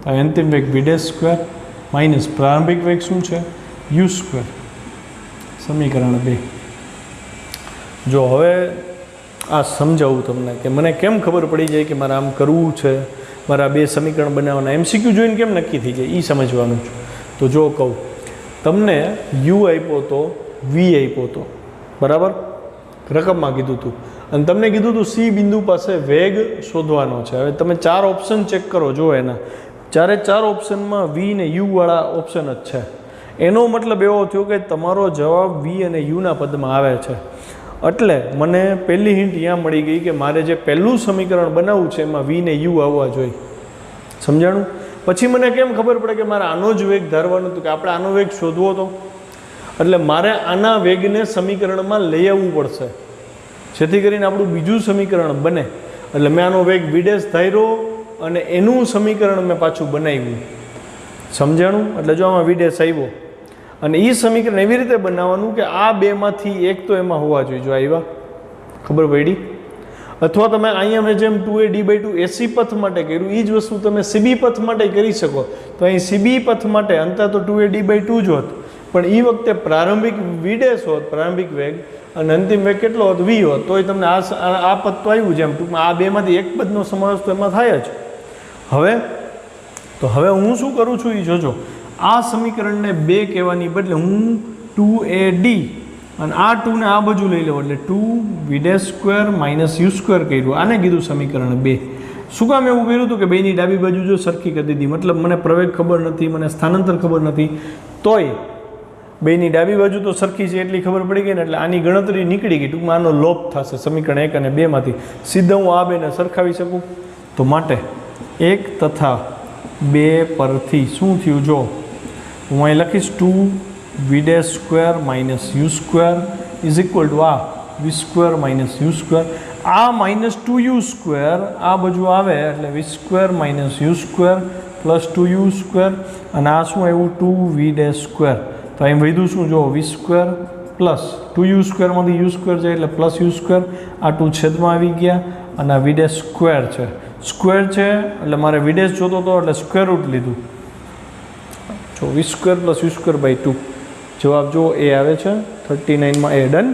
તો અંતિમ વેગ વી ડેશ સ્ક્વેર માઇનસ પ્રારંભિક વેગ શું છે? u². સમીકરણ 2. જો હવે આ સમજાવું તમને કે મને કેમ ખબર પડી જાય કે મારે આમ કરવું છે, મારા બે સમીકરણ બનાવવાના. એમસીક્યુ જોઈને કેમ નક્કી થઈ જાય એ સમજવાનું છે. તો જો કહું તમને યુ આપ્યો તો વી આપ્યો તો, બરાબર, રકમમાં કીધું હતું, અને તમને કીધું હતું સી બિંદુ પાસે વેગ શોધવાનો છે. હવે તમે 4 ઓપ્શન ચેક કરો, જો એના ચારે 4 ઓપ્શનમાં વી ને યુ વાળા ઓપ્શન જ છે. એનો મતલબ એવો થયો કે તમારો જવાબ વી અને યુના પદમાં આવે છે. એટલે મને પહેલી હિન્ટ અહીંયા મળી ગઈ કે મારે જે પહેલું સમીકરણ બનાવવું છે એમાં વી ને યુ આવવા જોઈએ. સમજાણું? પછી મને કેમ ખબર પડે કે મારે આનો જ વેગ ધારવાનું હતું, કે આપણે આનો વેગ શોધવો હતો, એટલે મારે આના વેગને સમીકરણમાં લઈ આવવું પડશે, જેથી કરીને આપણું બીજું સમીકરણ બને. એટલે મેં આનો વેગ વી' ધાર્યો અને એનું સમીકરણ મેં પાછું બનાવ્યું. સમજાણું? એટલે જો આમાં વી' આવ્યો અને એ સમીકરણ એવી રીતે બનાવવાનું કે આ બેમાંથી એક તો એમાં હોવા જોઈએ. જો આવ્યા, ખબર પડી? અથવા તમે અહીંયા મેં જેમ 2a/d/2 એસી પથ માટે કર્યું એ જ વસ્તુ તમે સીબી પથ માટે કરી શકો. તો અહીં સીબી પથ માટે અંતર તો 2a/d/2 જ હોત, પણ એ વખતે પ્રારંભિક વી' હોત, પ્રારંભિક વેગ, અને અંતિમ વેગ કેટલો હોત? વી હોત. તોય તમને આ પદ તો આવ્યું. જેમ ટૂંકમાં આ બેમાંથી એક પદનો સમાવેશ તો એમાં થાય જ. હવે હું શું કરું છું એ જોજો. આ સમીકરણને 2 કહેવાની બદલે હું 2ad અને આ 2 ને આ બાજુ લઈ લઉં, એટલે 2v² - u² કર્યું. આને કીધું સમીકરણ 2. શું કામ એવું કર્યું હતું? કે બેની ડાબી બાજુ જો સરખી કરી દીધી. મતલબ મને પ્રવેગ ખબર નથી, મને સ્થાનાંતર ખબર નથી, તોય બેની ડાબી બાજુ તો સરખી છે એટલી ખબર પડી ગઈ ને, એટલે આની ગણતરી નીકળી ગઈ. ટૂંકમાં આનો લોપ થશે સમીકરણ 1 અને 2 માંથી. સીધા હું આ બેને સરખાવી શકું. તો માટે 1 તથા 2 પરથી શું થયું? જો હું અહીં લખીશ 2v² - u² is equal to આ v² - u². આ -2u² આ બાજુ આવે એટલે v² - u² પ્લસ 2u², અને આ શું આવ્યું? 2v². તો અહીં વધ્યું શું? જો v² પ્લસ 2u² માંથી u² છે એટલે પ્લસ u². આ 2 છેદમાં આવી ગયા અને આ v² છે. સ્ક્વેર છે એટલે મારે v' જોતો હતો એટલે સ્ક્વેર રૂટ લીધું. જો v² + u²/2 જવાબ જો એ આવે છે 39માં. એ ડન.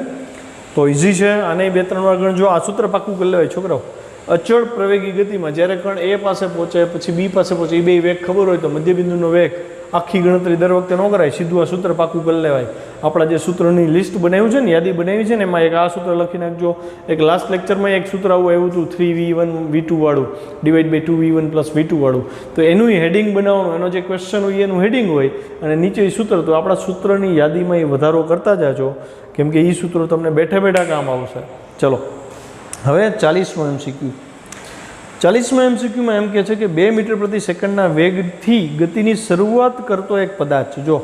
તો ઇઝી છે. આને 2-3 વાર ગણજો. આ સૂત્ર પાક્કું કરી લેવાય છોકરાઓ. અચળ પ્રવેગી ગતિમાં જ્યારે કણ એ પાસે પહોંચે પછી બી પાસે પહોંચે, એ બે વેગ ખબર હોય તો મધ્યબિંદુનો વેગ આખી ગણતરી દર વખતે ન કરાય, સીધું આ સૂત્ર પાક્કું કરી લેવાય. આપણા જે સૂત્રની લિસ્ટ બનાવ્યું છે ને, યાદી બનાવી છે ને, એમાં એક આ સૂત્ર લખી નાખજો. એક લાસ્ટ લેક્ચરમાં એક સૂત્ર આવું આવ્યું હતું 3v1v2 વાળું /2v1 + v2 વાળું. તો એનું હેડિંગ બનાવવાનું, એનો જે ક્વેશ્ચન હોય એનું હેડિંગ હોય અને નીચે એ સૂત્ર. તો આપણા સૂત્રની યાદીમાં એ વધારો કરતા જાજો, કેમ કે એ સૂત્રો તમને બેઠા બેઠા કામ આવશે. ચલો હવે 40મો MCQ. 40મા MCQમાં એમ કહે છે કે 2 મીટર પ્રતિ સેકન્ડના વેગથી ગતિની શરૂઆત કરતો એક પદાર્થ. જો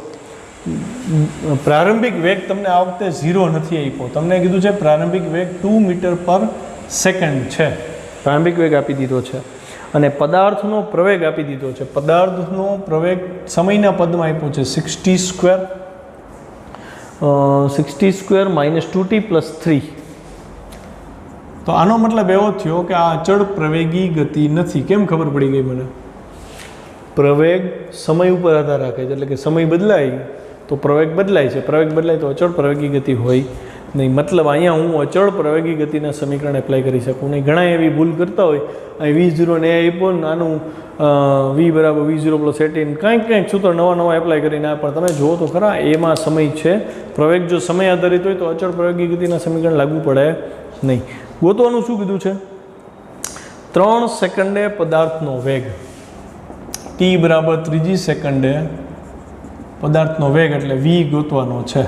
પ્રારંભિક વેગ તમને આ વખતે 0 નથી આપ્યો, તમને કીધું છે પ્રારંભિક વેગ 2 મીટર પર સેકન્ડ છે. પ્રારંભિક વેગ આપી દીધો છે અને પદાર્થનો પ્રવેગ આપી દીધો છે. પદાર્થનો પ્રવેગ સમયના પદમાં આપ્યો છે 60² - 2t + 3. તો આનો મતલબ એવો થયો કે આ અચળ પ્રવેગી ગતિ નથી. કેમ ખબર પડી ગઈ મને? પ્રવેગ સમય ઉપર આધાર રાખે છે, એટલે કે સમય બદલાય તો પ્રવેગ બદલાય છે, પ્રવેગ બદલાય તો અચળ પ્રવેગી ગતિ હોય નહીં. મતલબ અહીંયા હું અચળ પ્રવેગી ગતિના સમીકરણ એપ્લાય કરી શકું નહીં. ઘણા એવી ભૂલ કરતા હોય, અહીં v0 ને આપ્યો ને આનું v = v0 + 18 કંઈક સૂત્ર નવા એપ્લાય કરીને. પણ તમે જુઓ તો ખરા, એમાં સમય છે. પ્રવેગ જો સમય આધારિત હોય તો અચળ પ્રવેગી ગતિના સમીકરણ લાગુ પડે નહીં. ગોતવાનું શું કીધું છે? 3 સેકન્ડે પદાર્થનો વેગ, t = 3 સેકન્ડે પદાર્થનો વેગ, એટલે v ગોતવાનો છે.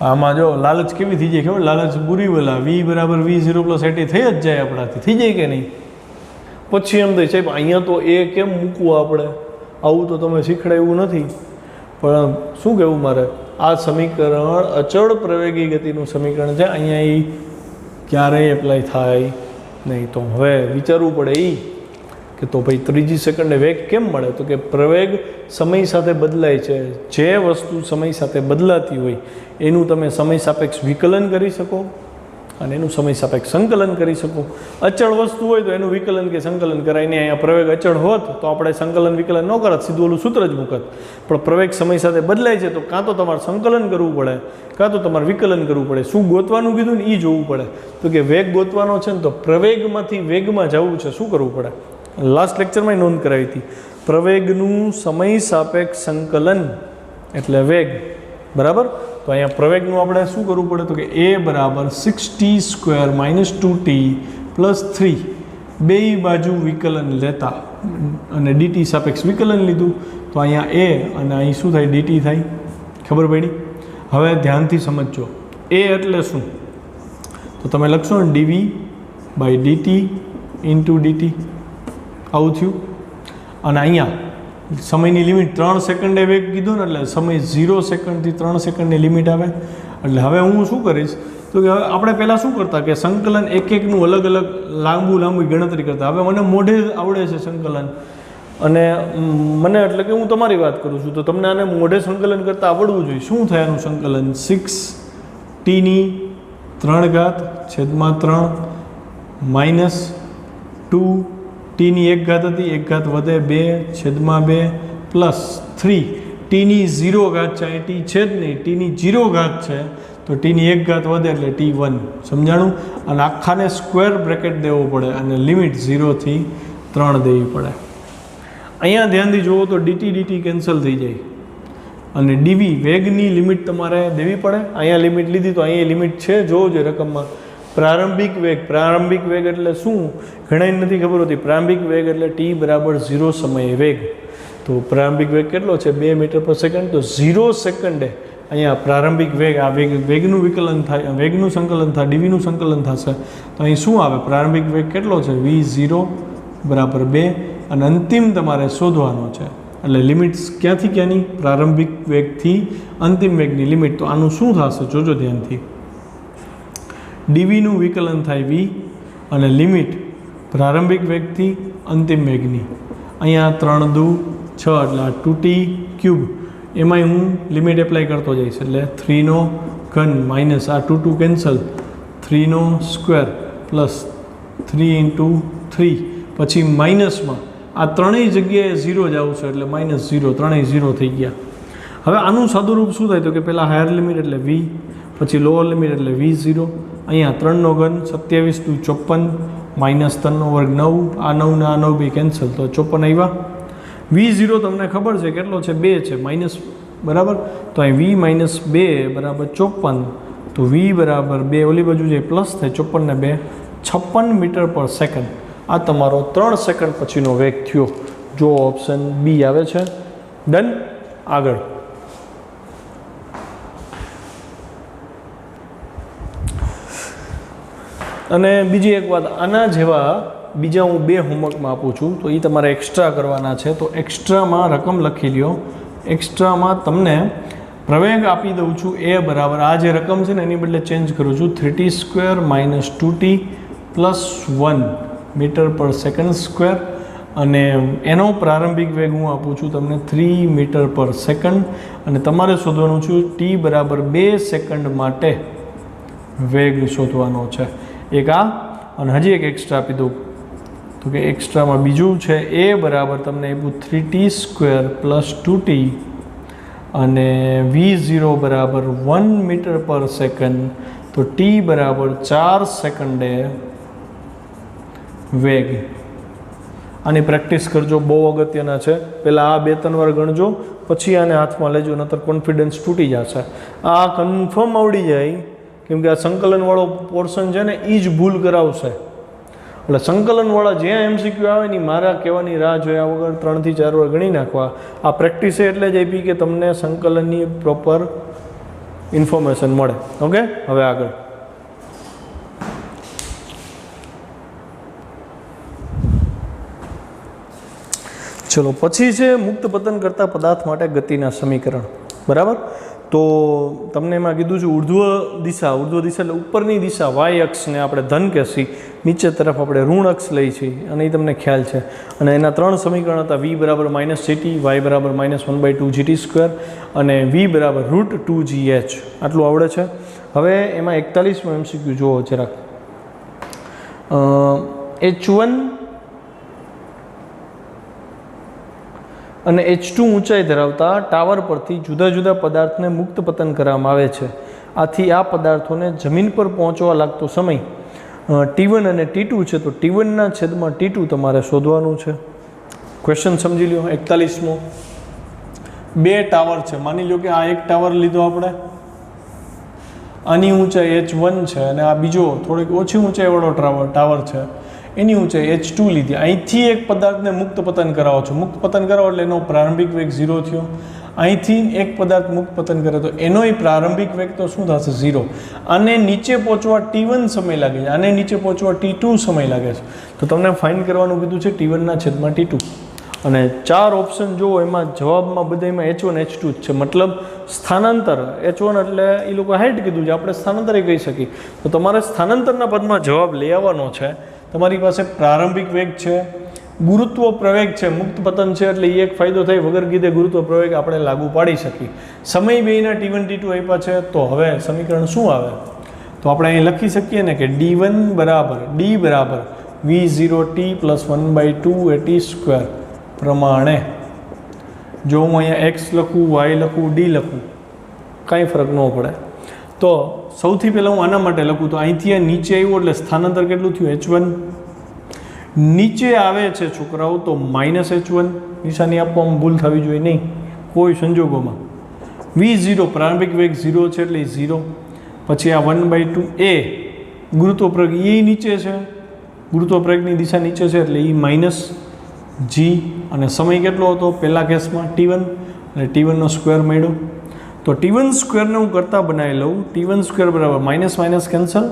આમાં જો લાલચ કેવી થઈ જાય ખબર? લાલચ બુરી વલા. v = v0 + 18 થઈ જ જાય આપણાથી, થઈ જાય કે નહીં? પછી એમ થાય સાહેબ અહીંયા તો એ કેમ મૂકવું આપણે? આવું તો તમે શીખડાયું નથી. પણ શું કહેવું મારે, આ સમીકરણ અચળ પ્રવેગી ગતિનું સમીકરણ છે. અહીંયા એ ક્યારેય એપ્લાય થાય નહીં. તો હવે વિચારવું પડે એ કે તો ભાઈ 3 સેકન્ડે વેગ કેમ મળે? તો કે પ્રવેગ સમય સાથે બદલાય છે. જે વસ્તુ સમય સાથે બદલાતી હોય એનું તમે સમય સાપેક્ષ વિકલન કરી શકો અને એનું સમય સાપેક્ષ સંકલન કરી શકો. અચળ વસ્તુ હોય તો એનું વિકલન કે સંકલન કરાય નહીં. અહીંયા પ્રવેગ અચળ હોત તો આપણે સંકલન વિકલન ન કરત, સીધું ઓલું સૂત્ર જ મૂકત. પણ પ્રવેગ સમય સાથે બદલાય છે તો કાં તો તમારે સંકલન કરવું પડે કાં તો તમારે વિકલન કરવું પડે. શું ગોતવાનું કીધું ને એ જોવું પડે. તો કે વેગ ગોતવાનો છે ને, તો પ્રવેગમાંથી વેગમાં જવું છે. શું કરવું પડે? લાસ્ટ લેક્ચરમાં નોંધ કરાવી હતી. પ્રવેગનું સમય સાપેક્ષ સંકલન એટલે વેગ બરાબર. તો અહીંયા પ્રવેગનું આપણે શું કરવું પડે તો કે a બરાબર 6t² - 2t + 3 બે બાજુ વિકલન લેતા અને dt સાપેક્ષ વિકલન લીધું તો અહીંયા a અને અહીં શું થાય dt થાય. ખબર પડી? હવે ધ્યાનથી સમજજો. a એટલે શું તો તમે લખશો ને dv/dt × dt આવું થયું. અને અહીંયા સમયની લિમિટ 3 સેકન્ડે વેગ કીધો ને એટલે સમય 0 સેકન્ડથી 3 સેકન્ડની લિમિટ આવે. એટલે હવે હું શું કરીશ તો કે હવે આપણે પહેલાં શું કરતા કે સંકલન એક એકનું અલગ અલગ લાંબુ ગણતરી કરતા. હવે મને મોઢે આવડે છે સંકલન અને મને એટલે કે હું તમારી વાત કરું છું તો તમને આને મોઢે સંકલન કરતાં આવડવું જોઈએ. શું થાય આનું સંકલન? 6t3 - 2 t ની 1 ઘાત હતી 1 ઘાત વધે 2/2 પ્લસ 3 t ની 0 ઘાત છે અહીં t છે જ નહીં t ની 0 ઘાત છે તો t ની 1 ઘાત વધે એટલે t1. સમજાણું? અને આખાને સ્ક્વેર બ્રેકેટ દેવો પડે અને લિમિટ 0 થી 3 દેવી પડે. અહીંયા ધ્યાનથી જુઓ તો dt કેન્સલ થઈ જાય અને dv વેગની લિમિટ તમારે દેવી પડે. અહીંયા લિમિટ લીધી તો અહીંયા લિમિટ છે જોવો જોઈએ રકમમાં. પ્રારંભિક વેગ એટલે શું ઘણાને નથી ખબર હોતી. પ્રારંભિક વેગ એટલે t બરાબર 0 સમયે વેગ. તો પ્રારંભિક વેગ કેટલો છે 2 મીટર/સેકન્ડ. તો 0 સેકન્ડે અહીંયા પ્રારંભિક વેગ આ વેગનું વિકલન થાય વેગનું સંકલન થાય dvનું સંકલન થશે તો અહીં શું આવે પ્રારંભિક વેગ કેટલો છે v0 બરાબર 2 અને અંતિમ તમારે શોધવાનો છે. એટલે લિમિટ ક્યાંથી ક્યાંની? પ્રારંભિક વેગથી અંતિમ વેગની લિમિટ. તો આનું શું થશે જોજો ધ્યાનથી. dvનું વિકલન થાય v અને લિમિટ પ્રારંભિક વેગથી અંતિમ વેગની. અહીંયા 3 દુ 6 એટલે 2t³ એમાંય હું લિમિટ એપ્લાય કરતો જઈશ એટલે 3 નો ઘન - આ 2 કેન્સલ 3² પ્લસ 3 × 3 પછી માઇનસમાં આ ત્રણેય જગ્યાએ 0 જ આવશે એટલે -0 ત્રણેય 0 થઈ ગયા. હવે આનું સાદુરૂપ શું થાય તો કે પહેલાં હાયર લિમિટ એટલે v પછી લોઅર લિમિટ એટલે v0. અહીંયા 3 નો ઘન 27 × 54 - 3 નો વર્ગ 9 આ 9 ને આ 9 બી કેન્સલ તો 54 આવ્યા. v0 તમને ખબર છે કેટલો છે 2 છે માઇનસ બરાબર. તો અહીં v - 2 બરાબર 54 તો v બરાબર 2 ઓલી બાજુ જે પ્લસ થાય 54 ને 2 56 મીટર/સેકન્ડ. આ તમારો 3 સેકન્ડ પછીનો વેગ થયો. જો ઓપ્શન બી આવે છે. ડન. આગળ અને બીજી એક વાત આના જેવા બીજા હું 2 હોમવર્કમાં આપું છું તો એ તમારે એક્સ્ટ્રા કરવાના છે. તો એક્સ્ટ્રામાં રકમ લખી લ્યો. એક્સ્ટ્રામાં તમને પ્રવેગ આપી દઉં છું એ બરાબર આ જે રકમ છે ને એની બદલે ચેન્જ કરું છું 3t² - 2t + 1 મીટર/સેકન્ડ² અને એનો પ્રારંભિક વેગ હું આપું છું તમને 3 મીટર/સેકન્ડ અને તમારે શોધવાનું છું t બરાબર 2 સેકન્ડ માટે વેગ શોધવાનો છે. એક આ અને હજી એક એક્સ્ટ્રા આપી દઉં તો કે એક્સ્ટ્રામાં બીજું છે એ બરાબર તમને આપ્યું 3t² + 2t અને v0 બરાબર 1 મીટર/સેકન્ડ તો t બરાબર 4 સેકન્ડે વેગ. આની પ્રેક્ટિસ કરજો બહુ અગત્યના છે. પહેલાં આ 2-3 વાર ગણજો પછી આને હાથમાં લેજો નહીતર કોન્ફિડન્સ તૂટી જશે. આ કન્ફર્મ આવડી જાય કેમ કે આ સંકલનવાળો પોર્શન છે ને એ જ ભૂલ કરાવશે. એટલે સંકલનવાળા જ્યાં MCQ આવે ને મારા કહેવાની રાહ જોયા વગર 3 થી 4 વાર ગણી નાખવા. આ પ્રેક્ટિસે એટલે જ આપી કે તમને સંકલનની પ્રોપર ઇન્ફોર્મેશન મળે. ઓકે હવે આગળ ચલો પછી છે મુક્ત પતન કરતા પદાર્થ માટે ગતિના સમીકરણ. બરાબર. તો તમને એમાં કીધું છે ઉર્ધ્વ દિશા એટલે ઉપરની દિશા વાય અક્ષને આપણે ધન કહેશી નીચે તરફ આપણે ઋણ અક્ષ લઈ છીએ અને એ તમને ખ્યાલ છે. અને એના 3 સમીકરણ હતા v બરાબર -gt y બરાબર -1/2gt² અને v બરાબર √2gh. આટલું આવડે છે. હવે એમાં 41મો MCQ જુઓ જરાક. h1 અને h2 ઊંચાઈ ધરાવતા ટાવર પરથી જુદા જુદા પદાર્થને મુક્ત પતન કરવામાં આવે છે. આથી આ પદાર્થોને જમીન પર પહોંચવા લાગતો સમય t1 અને t2 છે. તો t1 / t2 તમારે શોધવાનું છે. ક્વેશ્ચન સમજી લો. 41મો બે ટાવર છે, માની લો કે આ એક ટાવર લીધો આપણે, આની ઊંચાઈ h1 છે અને આ બીજો થોડીક ઓછી ઊંચાઈવાળો ટાવર છે, એની ઊંચાઈ h2 લીધી. અહીંથી એક પદાર્થને મુક્ત પતન કરાવો છો. મુક્ત પતન કરાવો એટલે એનો પ્રારંભિક વેગ 0 થયો. અહીંથી એક પદાર્થ મુક્ત પતન કરે તો એનોય પ્રારંભિક વેગ તો શું થશે? 0. આને નીચે પહોંચવા t1 સમય લાગે છે, આને નીચે પહોંચવા t2 સમય લાગે છે. તો તમને ફાઇન્ડ કરવાનું કીધું છે t1/t2. અને 4 ઓપ્શન જુઓ, એમાં જવાબમાં બધામાં h1 h2 જ છે. મતલબ સ્થાનાંતર h1 એટલે એ લોકો હાઇટ કીધું છે, આપણે સ્થાનાંતરે કહી શકીએ. તો તમારે સ્થાનાંતરના પદમાં જવાબ લઈ આવવાનો છે. તમારી પાસે પ્રારંભિક વેગ છે, ગુરુત્વ પ્રવેગ છે, મુક્ત પતન છે, એટલે એ એક ફાયદો થાય, વગર કીધે ગુરુત્વ પ્રવેગ આપણે લાગુ પાડી શકીએ. સમય બેયના t1 t2 આપ્યા છે. તો હવે સમીકરણ શું આવે? તો આપણે અહીં લખી શકીએ ને કે d1 બરાબર d બરાબર v0t + 1/2 at² પ્રમાણે. જો હું અહીંયા x લખું, y લખું, d લખું, કાંઈ ફરક ન પડે. તો સૌથી પહેલાં હું આના માટે લખું તો અહીંથી આ નીચે આવ્યું એટલે સ્થાનાંતર કેટલું થયું? h1. નીચે આવે છે છોકરાઓ તો -h1 નિશાની આપવામાં ભૂલ થવી જોઈએ નહીં કોઈ સંજોગોમાં. v0 પ્રારંભિક વેગ 0 છે એટલે 0. પછી આ 1/2 એ ગુરુત્વ પ્રવેગ એ નીચે છે, ગુરુત્વ પ્રવેગની દિશા નીચે છે એટલે એ -g. અને સમય કેટલો હતો પહેલા કેસમાં? t1 અને t1² મળ્યો. તો t1² ને હું કરતા બનાવી લઉં. t1² બરાબર માઇનસ કેન્સલ,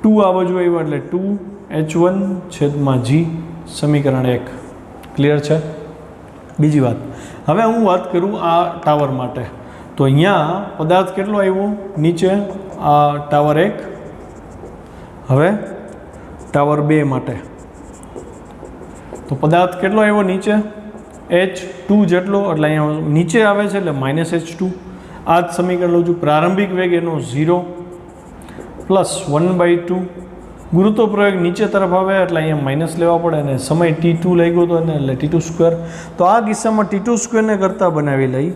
2 આ બાજુ આવ્યો એટલે 2h1/g સમીકરણ 1. ક્લિયર છે? બીજી વાત, હવે હું વાત કરું આ ટાવર માટે. તો અહીંયા પદાર્થ કેટલો આવ્યો નીચે? આ ટાવર 1. હવે ટાવર 2 માટે તો પદાર્થ કેટલો આવ્યો નીચે? h2 જેટલો, એટલે અહીંયા નીચે આવે છે એટલે -h2. આ જ સમીકરણ લઉં છું. પ્રારંભિક વેગ એનો 0 + 1/2. ગુરુત્વ પ્રવેગ નીચે તરફ આવે એટલે અહીંયા માઇનસ લેવા પડે અને સમય t2 લાગ્યો હતો એને એટલે t2². તો આ કિસ્સામાં t2² ને કરતાં બનાવી લઈ,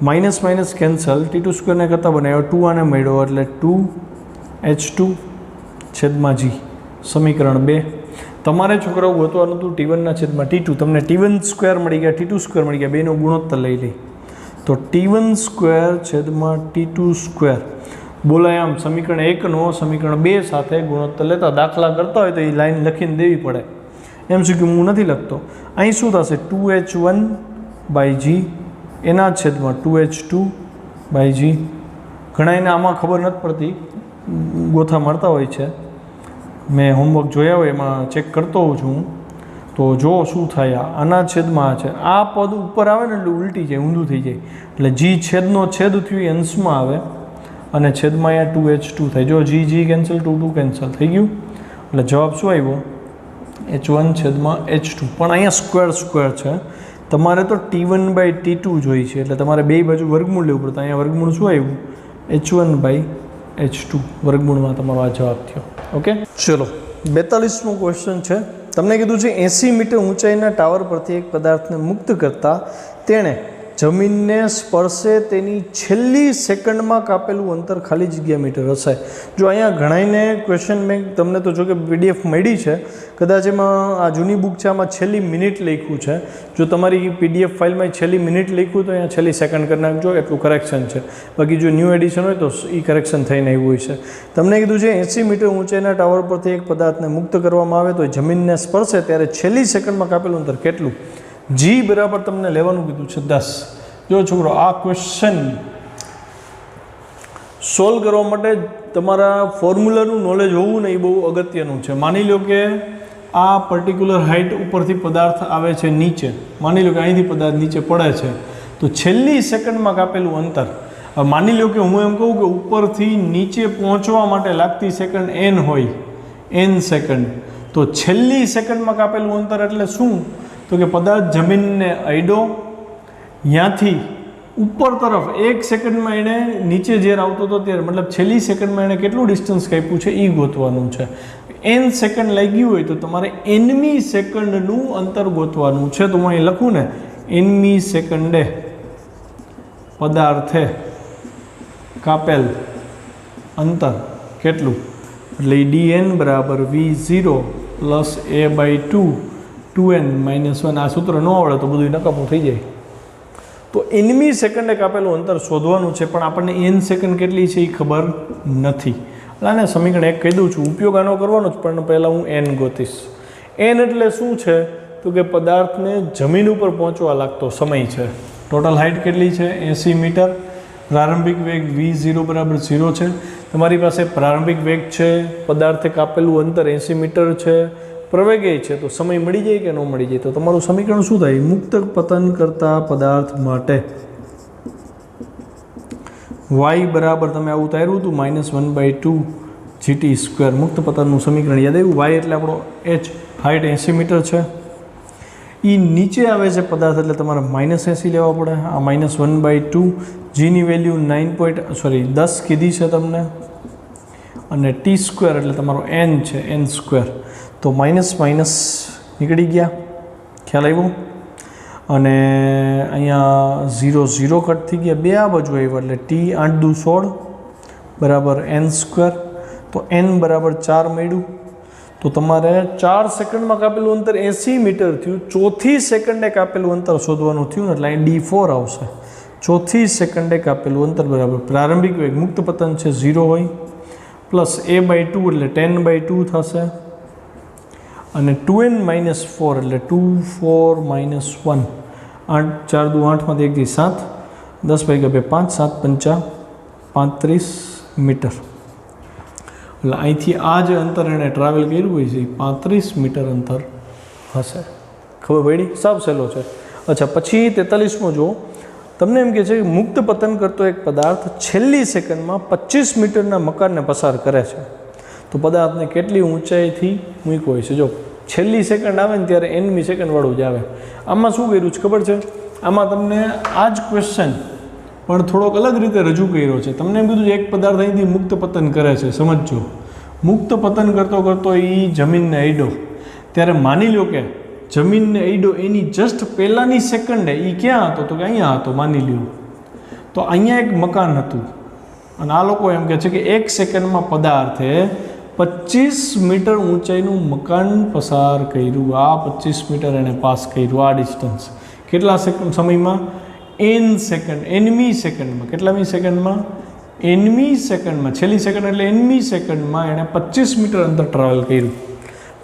માઇનસ કેન્સલ, t2² ને કરતાં બનાવ્યો, 2 આને મળ્યો એટલે 2h2/g સમીકરણ 2. તમારે છોકરાઓ ગોતવાનું હતું t1/t2. તમને t1² મળી ગયા, t2² મળી ગયા, બેનો ગુણોત્તર લઈ લઈ. તો t1²/t2² બોલાય આમ સમીકરણ 1નો સમીકરણ 2 સાથે ગુણોત્તર લેતા. દાખલા કરતા હોય તો એ લાઈન લખીને દેવી પડે. MCQ હું નથી લખતો. અહીં શું થશે? 2h1/g એના છેદમાં 2h2/g. ઘણા એને આમાં ખબર નથી પડતી, ગોથા મળતા હોય છે. મેં હોમવર્ક જોયા હોય એમાં ચેક કરતો હોઉં છું. તો જો શું થાય, આના છેદમાં છે, આ પદ ઉપર આવે ને એટલે ઉલટી જાય, ઊંધું થઈ જાય. એટલે g છેદનો છેદ થયું એ અંશમાં આવે અને છેદમાં અહીંયા 2h2 થાય. જો g કેન્સલ, 2 કેન્સલ થઈ ગયું. એટલે જવાબ શું આવ્યો? h1/h2. પણ અહીંયા સ્ક્વેર છે, તમારે તો t1/t2 જોઈ છે એટલે તમારે બે બાજુ વર્ગમૂળ લેવું પડતું. અહીંયા વર્ગમૂળ શું આવ્યું? h1/h2 વર્ગમૂળમાં તમારો આ જવાબ થયો. ઓકે, ચલો 42મો ક્વેશ્ચન છે. તમને કીધું છે 80 મીટર ઊંચાઈના ટાવર પરથી એક પદાર્થને મુક્ત કરતા તેણે જમીનને સ્પર્શે તેની છેલ્લી સેકન્ડમાં કાપેલું અંતર ખાલી જગ્યા મીટર હશે. જો અહીંયા ઘણાઈને ક્વેશ્ચન બેંક તમને તો જો કે PDF મળી છે, કદાચ એમાં આ જૂની બુક છે આમાં છેલ્લી મિનિટ લખ્યું છે. જો તમારી PDF ફાઇલમાં છેલ્લી મિનિટ લખ્યું તો અહીંયા છેલ્લી સેકન્ડ કરી નાખજો, એટલું કરેક્શન છે. બાકી જો ન્યૂ એડિશન હોય તો એ કરેક્શન થઈને આવ્યું હોય છે. તમને કીધું છે 80 મીટર ઊંચાઈના ટાવર પરથી એક પદાર્થને મુક્ત કરવામાં આવે તો જમીનને સ્પર્શે ત્યારે છેલ્લી સેકન્ડમાં કાપેલું અંતર કેટલું? g બરાબર તમને લેવાનું કીધું છે 10. જો છોકરો આ ક્વેશ્ચન સોલ્વ કરવા માટે તમારા ફોર્મ્યુલાનું નોલેજ હોવું ને એ બહુ અગત્યનું છે. માની લો કે આ પર્ટિક્યુલર હાઇટ ઉપરથી પદાર્થ આવે છે નીચે, માની લો કે અહીંથી પદાર્થ નીચે પડે છે તો છેલ્લી સેકન્ડમાં કાપેલું અંતર. માની લો કે હું એમ કહું કે ઉપરથી નીચે પહોંચવા માટે લાગતી સેકન્ડ n હોય, n સેકન્ડ, તો છેલ્લી સેકન્ડમાં કાપેલું અંતર એટલે શું? તો કે પદાર્થ જમીનને અડ્યો, ત્યાંથી ઉપર તરફ 1 સેકન્ડમાં એણે નીચે જ્યારે આવતો હતો ત્યારે મતલબ છેલ્લી સેકન્ડમાં એણે કેટલું ડિસ્ટન્સ કાપ્યું છે એ ગોતવાનું છે. n સેકન્ડ લાગી હોય તો તમારે nમી સેકન્ડનું અંતર ગોતવાનું છે. તો હું અહીં લખું ને nમી સેકન્ડે પદાર્થે કાપેલ અંતર કેટલું? એટલે dn બરાબર v0 + a/2 2n - 1. આ સૂત્ર ન આવડે તો બધું નકામું થઈ જાય. તો એનમી સેકન્ડે કાપેલું અંતર શોધવાનું છે, પણ આપણને એન સેકન્ડ કેટલી છે એ ખબર નથી. એટલે આને સમીકરણ 1 કહી દઉં છું. ઉપયોગ આનો કરવાનો જ, પણ પહેલાં હું એન ગોતીશ. એન એટલે શું છે તો કે પદાર્થને જમીન ઉપર પહોંચવા લાગતો સમય છે. ટોટલ હાઇટ કેટલી છે? 80 મીટર. પ્રારંભિક વેગ v0 બરાબર 0 છે. તમારી પાસે પ્રારંભિક વેગ છે, પદાર્થે કાપેલું અંતર 80 મીટર છે, પ્રવેગે છે, તો સમય મળી જાય કે ન મળી જાય? તો તમારું સમીકરણ શું થાય? મુક્ત પતન કરતા પદાર્થ માટે y બરાબર, તમે આવું તાર્યું હતું, -1/2 gt². મુક્ત પતનનું સમીકરણ યાદ આવ્યું? y એટલે આપણો h, હાઇટ 80 મીટર છે. એ નીચે આવે છે પદાર્થ, એટલે તમારે -80 લેવા પડે. આ -1/2, જીની વેલ્યુ 10 કીધી છે તમને, અને t² એટલે તમારો n છે, n². તો માઇનસ નીકળી ગયા, ખ્યાલ આવ્યો? અને અહીંયા 0 0 કટ થઈ ગયા, બે આ બાજુ આવ્યા, એટલે t 8 દુ 16 બરાબર n². તો n બરાબર 4 મળ્યું. તો તમારે 4 સેકન્ડમાં કાપેલું અંતર 80 મીટર થયું. ચોથી સેકન્ડે કાપેલું અંતર શોધવાનું થયું ને, એટલે અહીં d4 આવશે. ચોથી સેકન્ડે કાપેલું અંતર બરાબર પ્રારંભિક વેગ, મુક્ત પતન છે 0 હોય, પ્લસ a/2 એટલે 10/2 થશે, અને 2n - 4 એટલે 2 4 - 1, 8 4 દુ 8 માંથી 1 દી 7, 10 × 2 5, 7 5 35 મીટર. એટલે અહીંથી આ જે અંતર એણે ટ્રાવેલ કર્યું હોય છે, 35 મીટર અંતર હશે. ખબર પડી? સાવ સહેલો છે. અચ્છા, પછી 43મો જુઓ. તમને એમ કહે છે કે મુક્ત પતન કરતો એક પદાર્થ છેલ્લી સેકન્ડમાં 25 મીટરના મકાનને પસાર કરે છે, તો પદાર્થને કેટલી ઊંચાઈથી મૂક્યો હોય છે? જો છેલ્લી સેકન્ડ આવે ને ત્યારે nમી સેકન્ડવાળું જ આવે. આમાં શું કર્યું છે ખબર છે? આમાં તમને આ જ ક્વેશ્ચન પણ થોડોક અલગ રીતે રજૂ કર્યો છે. તમને એમ કીધું એક પદાર્થ અહીંથી મુક્ત પતન કરે છે. સમજો, મુક્ત પતન કરતો કરતો એ જમીનને અડ્યો, ત્યારે માની લો કે જમીનને અડ્યો એની જસ્ટ પહેલાંની સેકન્ડે એ ક્યાં હતો? તો કે અહીંયા હતો, માની લ્યો. તો અહીંયા એક મકાન હતું, અને આ લોકો એમ કહે છે કે 1 સેકન્ડમાં પદાર્થે 25 મીટર ઊંચાઈનું મકાન પસાર કર્યું. આ 25 મીટર એણે પાસ કર્યું, આ ડિસ્ટન્સ. કેટલા સમયમાં? n સેકન્ડ, nમી સેકન્ડમાં. કેટલામી સેકન્ડમાં? nમી સેકન્ડમાં. છેલ્લી સેકન્ડ એટલે nમી સેકન્ડમાં એણે 25 મીટર અંતર ટ્રાવેલ કર્યું.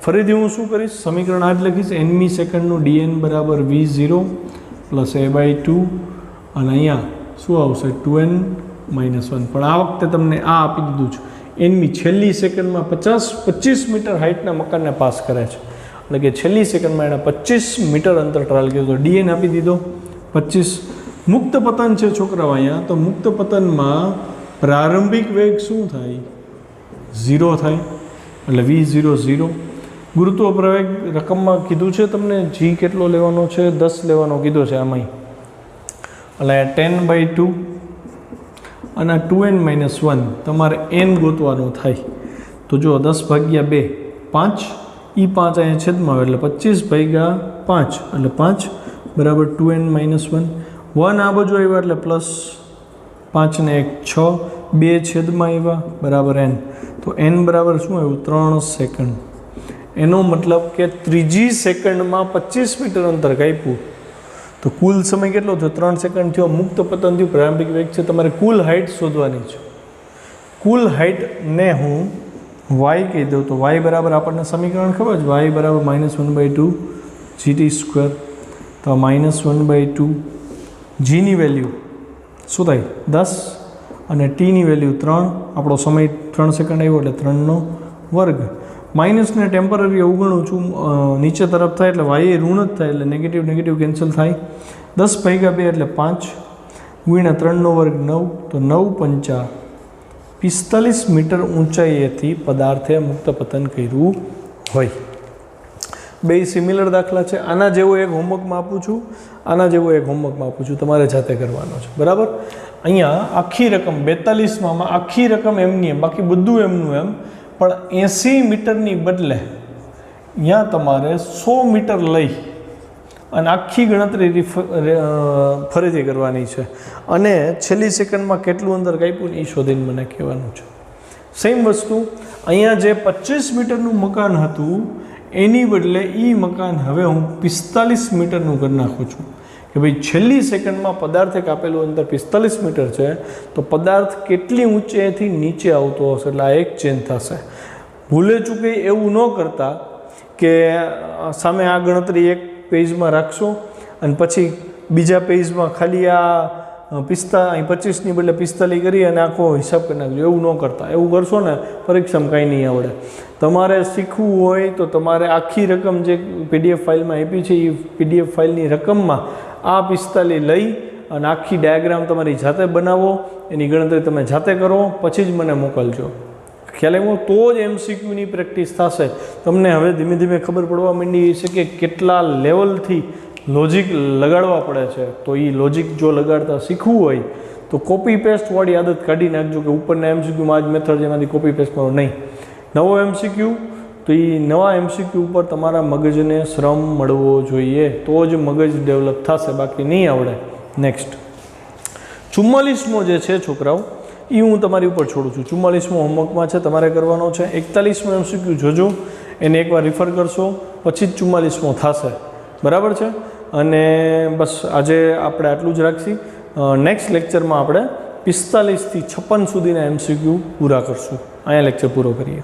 ફરીથી હું શું કરીશ? સમીકરણ આ જ લખીશ. nમી સેકન્ડનું dn બરાબર v0 + a/2, અને અહીંયા શું આવશે? 2n - 1. પણ આ વખતે તમને આ આપી દીધું છે. nમી છેલ્લી સેકન્ડમાં 25 મીટર હાઇટના મકાનને પાસ કરે છે, એટલે કે છેલ્લી સેકન્ડમાં એણે 25 મીટર અંતર ટ્રાવેલ કર્યું. તો dn આપી દીધો 25. મુક્ત પતન છે છોકરાઓ અહીંયા. તો મુક્ત પતનમાં પ્રારંભિક વેગ શું થાય? 0 થાય, એટલે v0 0. ગુરુત્વ પ્રવેગ રકમમાં કીધું છે તમને, g કેટલો લેવાનો છે? 10 લેવાનો કીધો છે આમાંય, એટલે 10/2, અને 2n - 1 તમારે n ગોતવાનો થાય. તો જો 10/2 5, એ 5 અહીંયા છેદમાં આવે, એટલે 25/5 એટલે 5 બરાબર 2n - 1. 1 આ બાજુ આવ્યા એટલે +5 ને 1 6, 2 છેદમાં આવ્યા બરાબર n. તો n બરાબર શું આવ્યું? 3 સેકન્ડ. એનો મતલબ કે ત્રીજી સેકન્ડમાં 25 મીટર અંતર કાપ્યું. તો કુલ સમય કેટલો થયો? 3 સેકન્ડ થયો. મુક્ત પતન થયું, પ્રારંભિક વેગ છે. તમારે કુલ હાઇટ શોધવાની છે. કુલ હાઇટને હું y કહી દઉં, તો y બરાબર આપણને સમીકરણ ખબર છે, y બરાબર -1/2 gt². તો -1/2 જીની વેલ્યુ શું થાય? 10, અને ટીની વેલ્યુ 3. આપણો સમય 3 સેકન્ડ આવ્યો, એટલે 3નો વર્ગ. માઇનસને ટેમ્પરરી અવગણું છું, નીચે તરફ થાય એટલે y ઋણ જ થાય, એટલે નેગેટિવ કેન્સલ થાય. 10/2 એટલે 5, ગુણ્યા 3નો વર્ગ 9. તો 9 × 5 45 મીટર ઊંચાઈએથી પદાર્થે મુક્ત પતન કર્યું હોય. બે સિમિલર દાખલા છે. આના જેવો એક હોમવર્કમાં આપું છું, આના જેવો એક હોમવર્કમાં આપું છું, તમારે જાતે કરવાનો છે. બરાબર? અહીંયા આખી રકમ 42માં આખી રકમ એમની એમ, બાકી બધું એમનું એમ, પણ 80 મીટરની બદલે અહીંયા તમારે 100 મીટર લઈ અને આખી ગણતરી ફરીથી કરવાની છે, અને છેલ્લી સેકન્ડમાં કેટલું અંતર કાપ્યું ને એ શોધીને મને કહેવાનું છે. સેમ વસ્તુ અહીંયા જે 25 મીટરનું મકાન હતું એની બદલે એ મકાન હવે હું 45 મીટરનું કરી નાખું છું. કે ભાઈ છેલ્લી સેકન્ડમાં પદાર્થે કાપેલું અંતર 45 મીટર છે, તો પદાર્થ કેટલી ઊંચાઈથી નીચે આવતો હશે, એટલે આ એક ચેન્જ થશે. ભૂલે ચૂકે એવું ન કરતા કે સામે આ ગણતરી એક પેજમાં રાખશો અને પછી બીજા પેજમાં ખાલી આ 25ની બદલે 45 કરી અને આખો હિસાબ કરી નાખજો. એવું ન કરતા. એવું કરશો ને પરીક્ષામાં કાંઈ નહીં આવડે. તમારે શીખવું હોય તો તમારે આખી રકમ જે PDF ફાઇલમાં આપી છે એ PDF ફાઇલની રકમમાં આ 45 લઈ અને આખી ડાયાગ્રામ તમારી જાતે બનાવો, એની ગણતરી તમે જાતે કરો, પછી જ મને મોકલજો. ખ્યાલ આવ્યો? તો જ MCQની પ્રેક્ટિસ થશે. તમને હવે ધીમે ધીમે ખબર પડવા માંડી છે કે કેટલા લેવલથી લોજિક લગાડવા પડે છે. તો એ લોજિક જો લગાડતા શીખવું હોય તો કોપી પેસ્ટવાળી આદત કાઢી નાખજો કે ઉપરના MCQમાં આ જ મેથડ છે એમાંથી કોપી પેસ્ટ કરો. નહીં, નવો MCQ તો એ નવા MCQ ઉપર તમારા મગજને શ્રમ મળવો જોઈએ, તો જ મગજ ડેવલપ થશે, બાકી નહીં આવડે. નેક્સ્ટ 44મો જે છે છોકરાઓ, એ હું તમારી ઉપર છોડું છું. 44મો હોમવર્કમાં છે, તમારે કરવાનો છે. 41મો MCQ જોજો, એને એકવાર રિફર કરશો, પછી જ 44મો થશે. બરાબર છે? અને બસ આજે આપણે આટલું જ રાખશી. નેક્સ્ટ લેક્ચરમાં આપણે 45 થી 56 સુધીના MCQ પૂરા કરશું. અહીંયા લેક્ચર પૂરો કરીએ.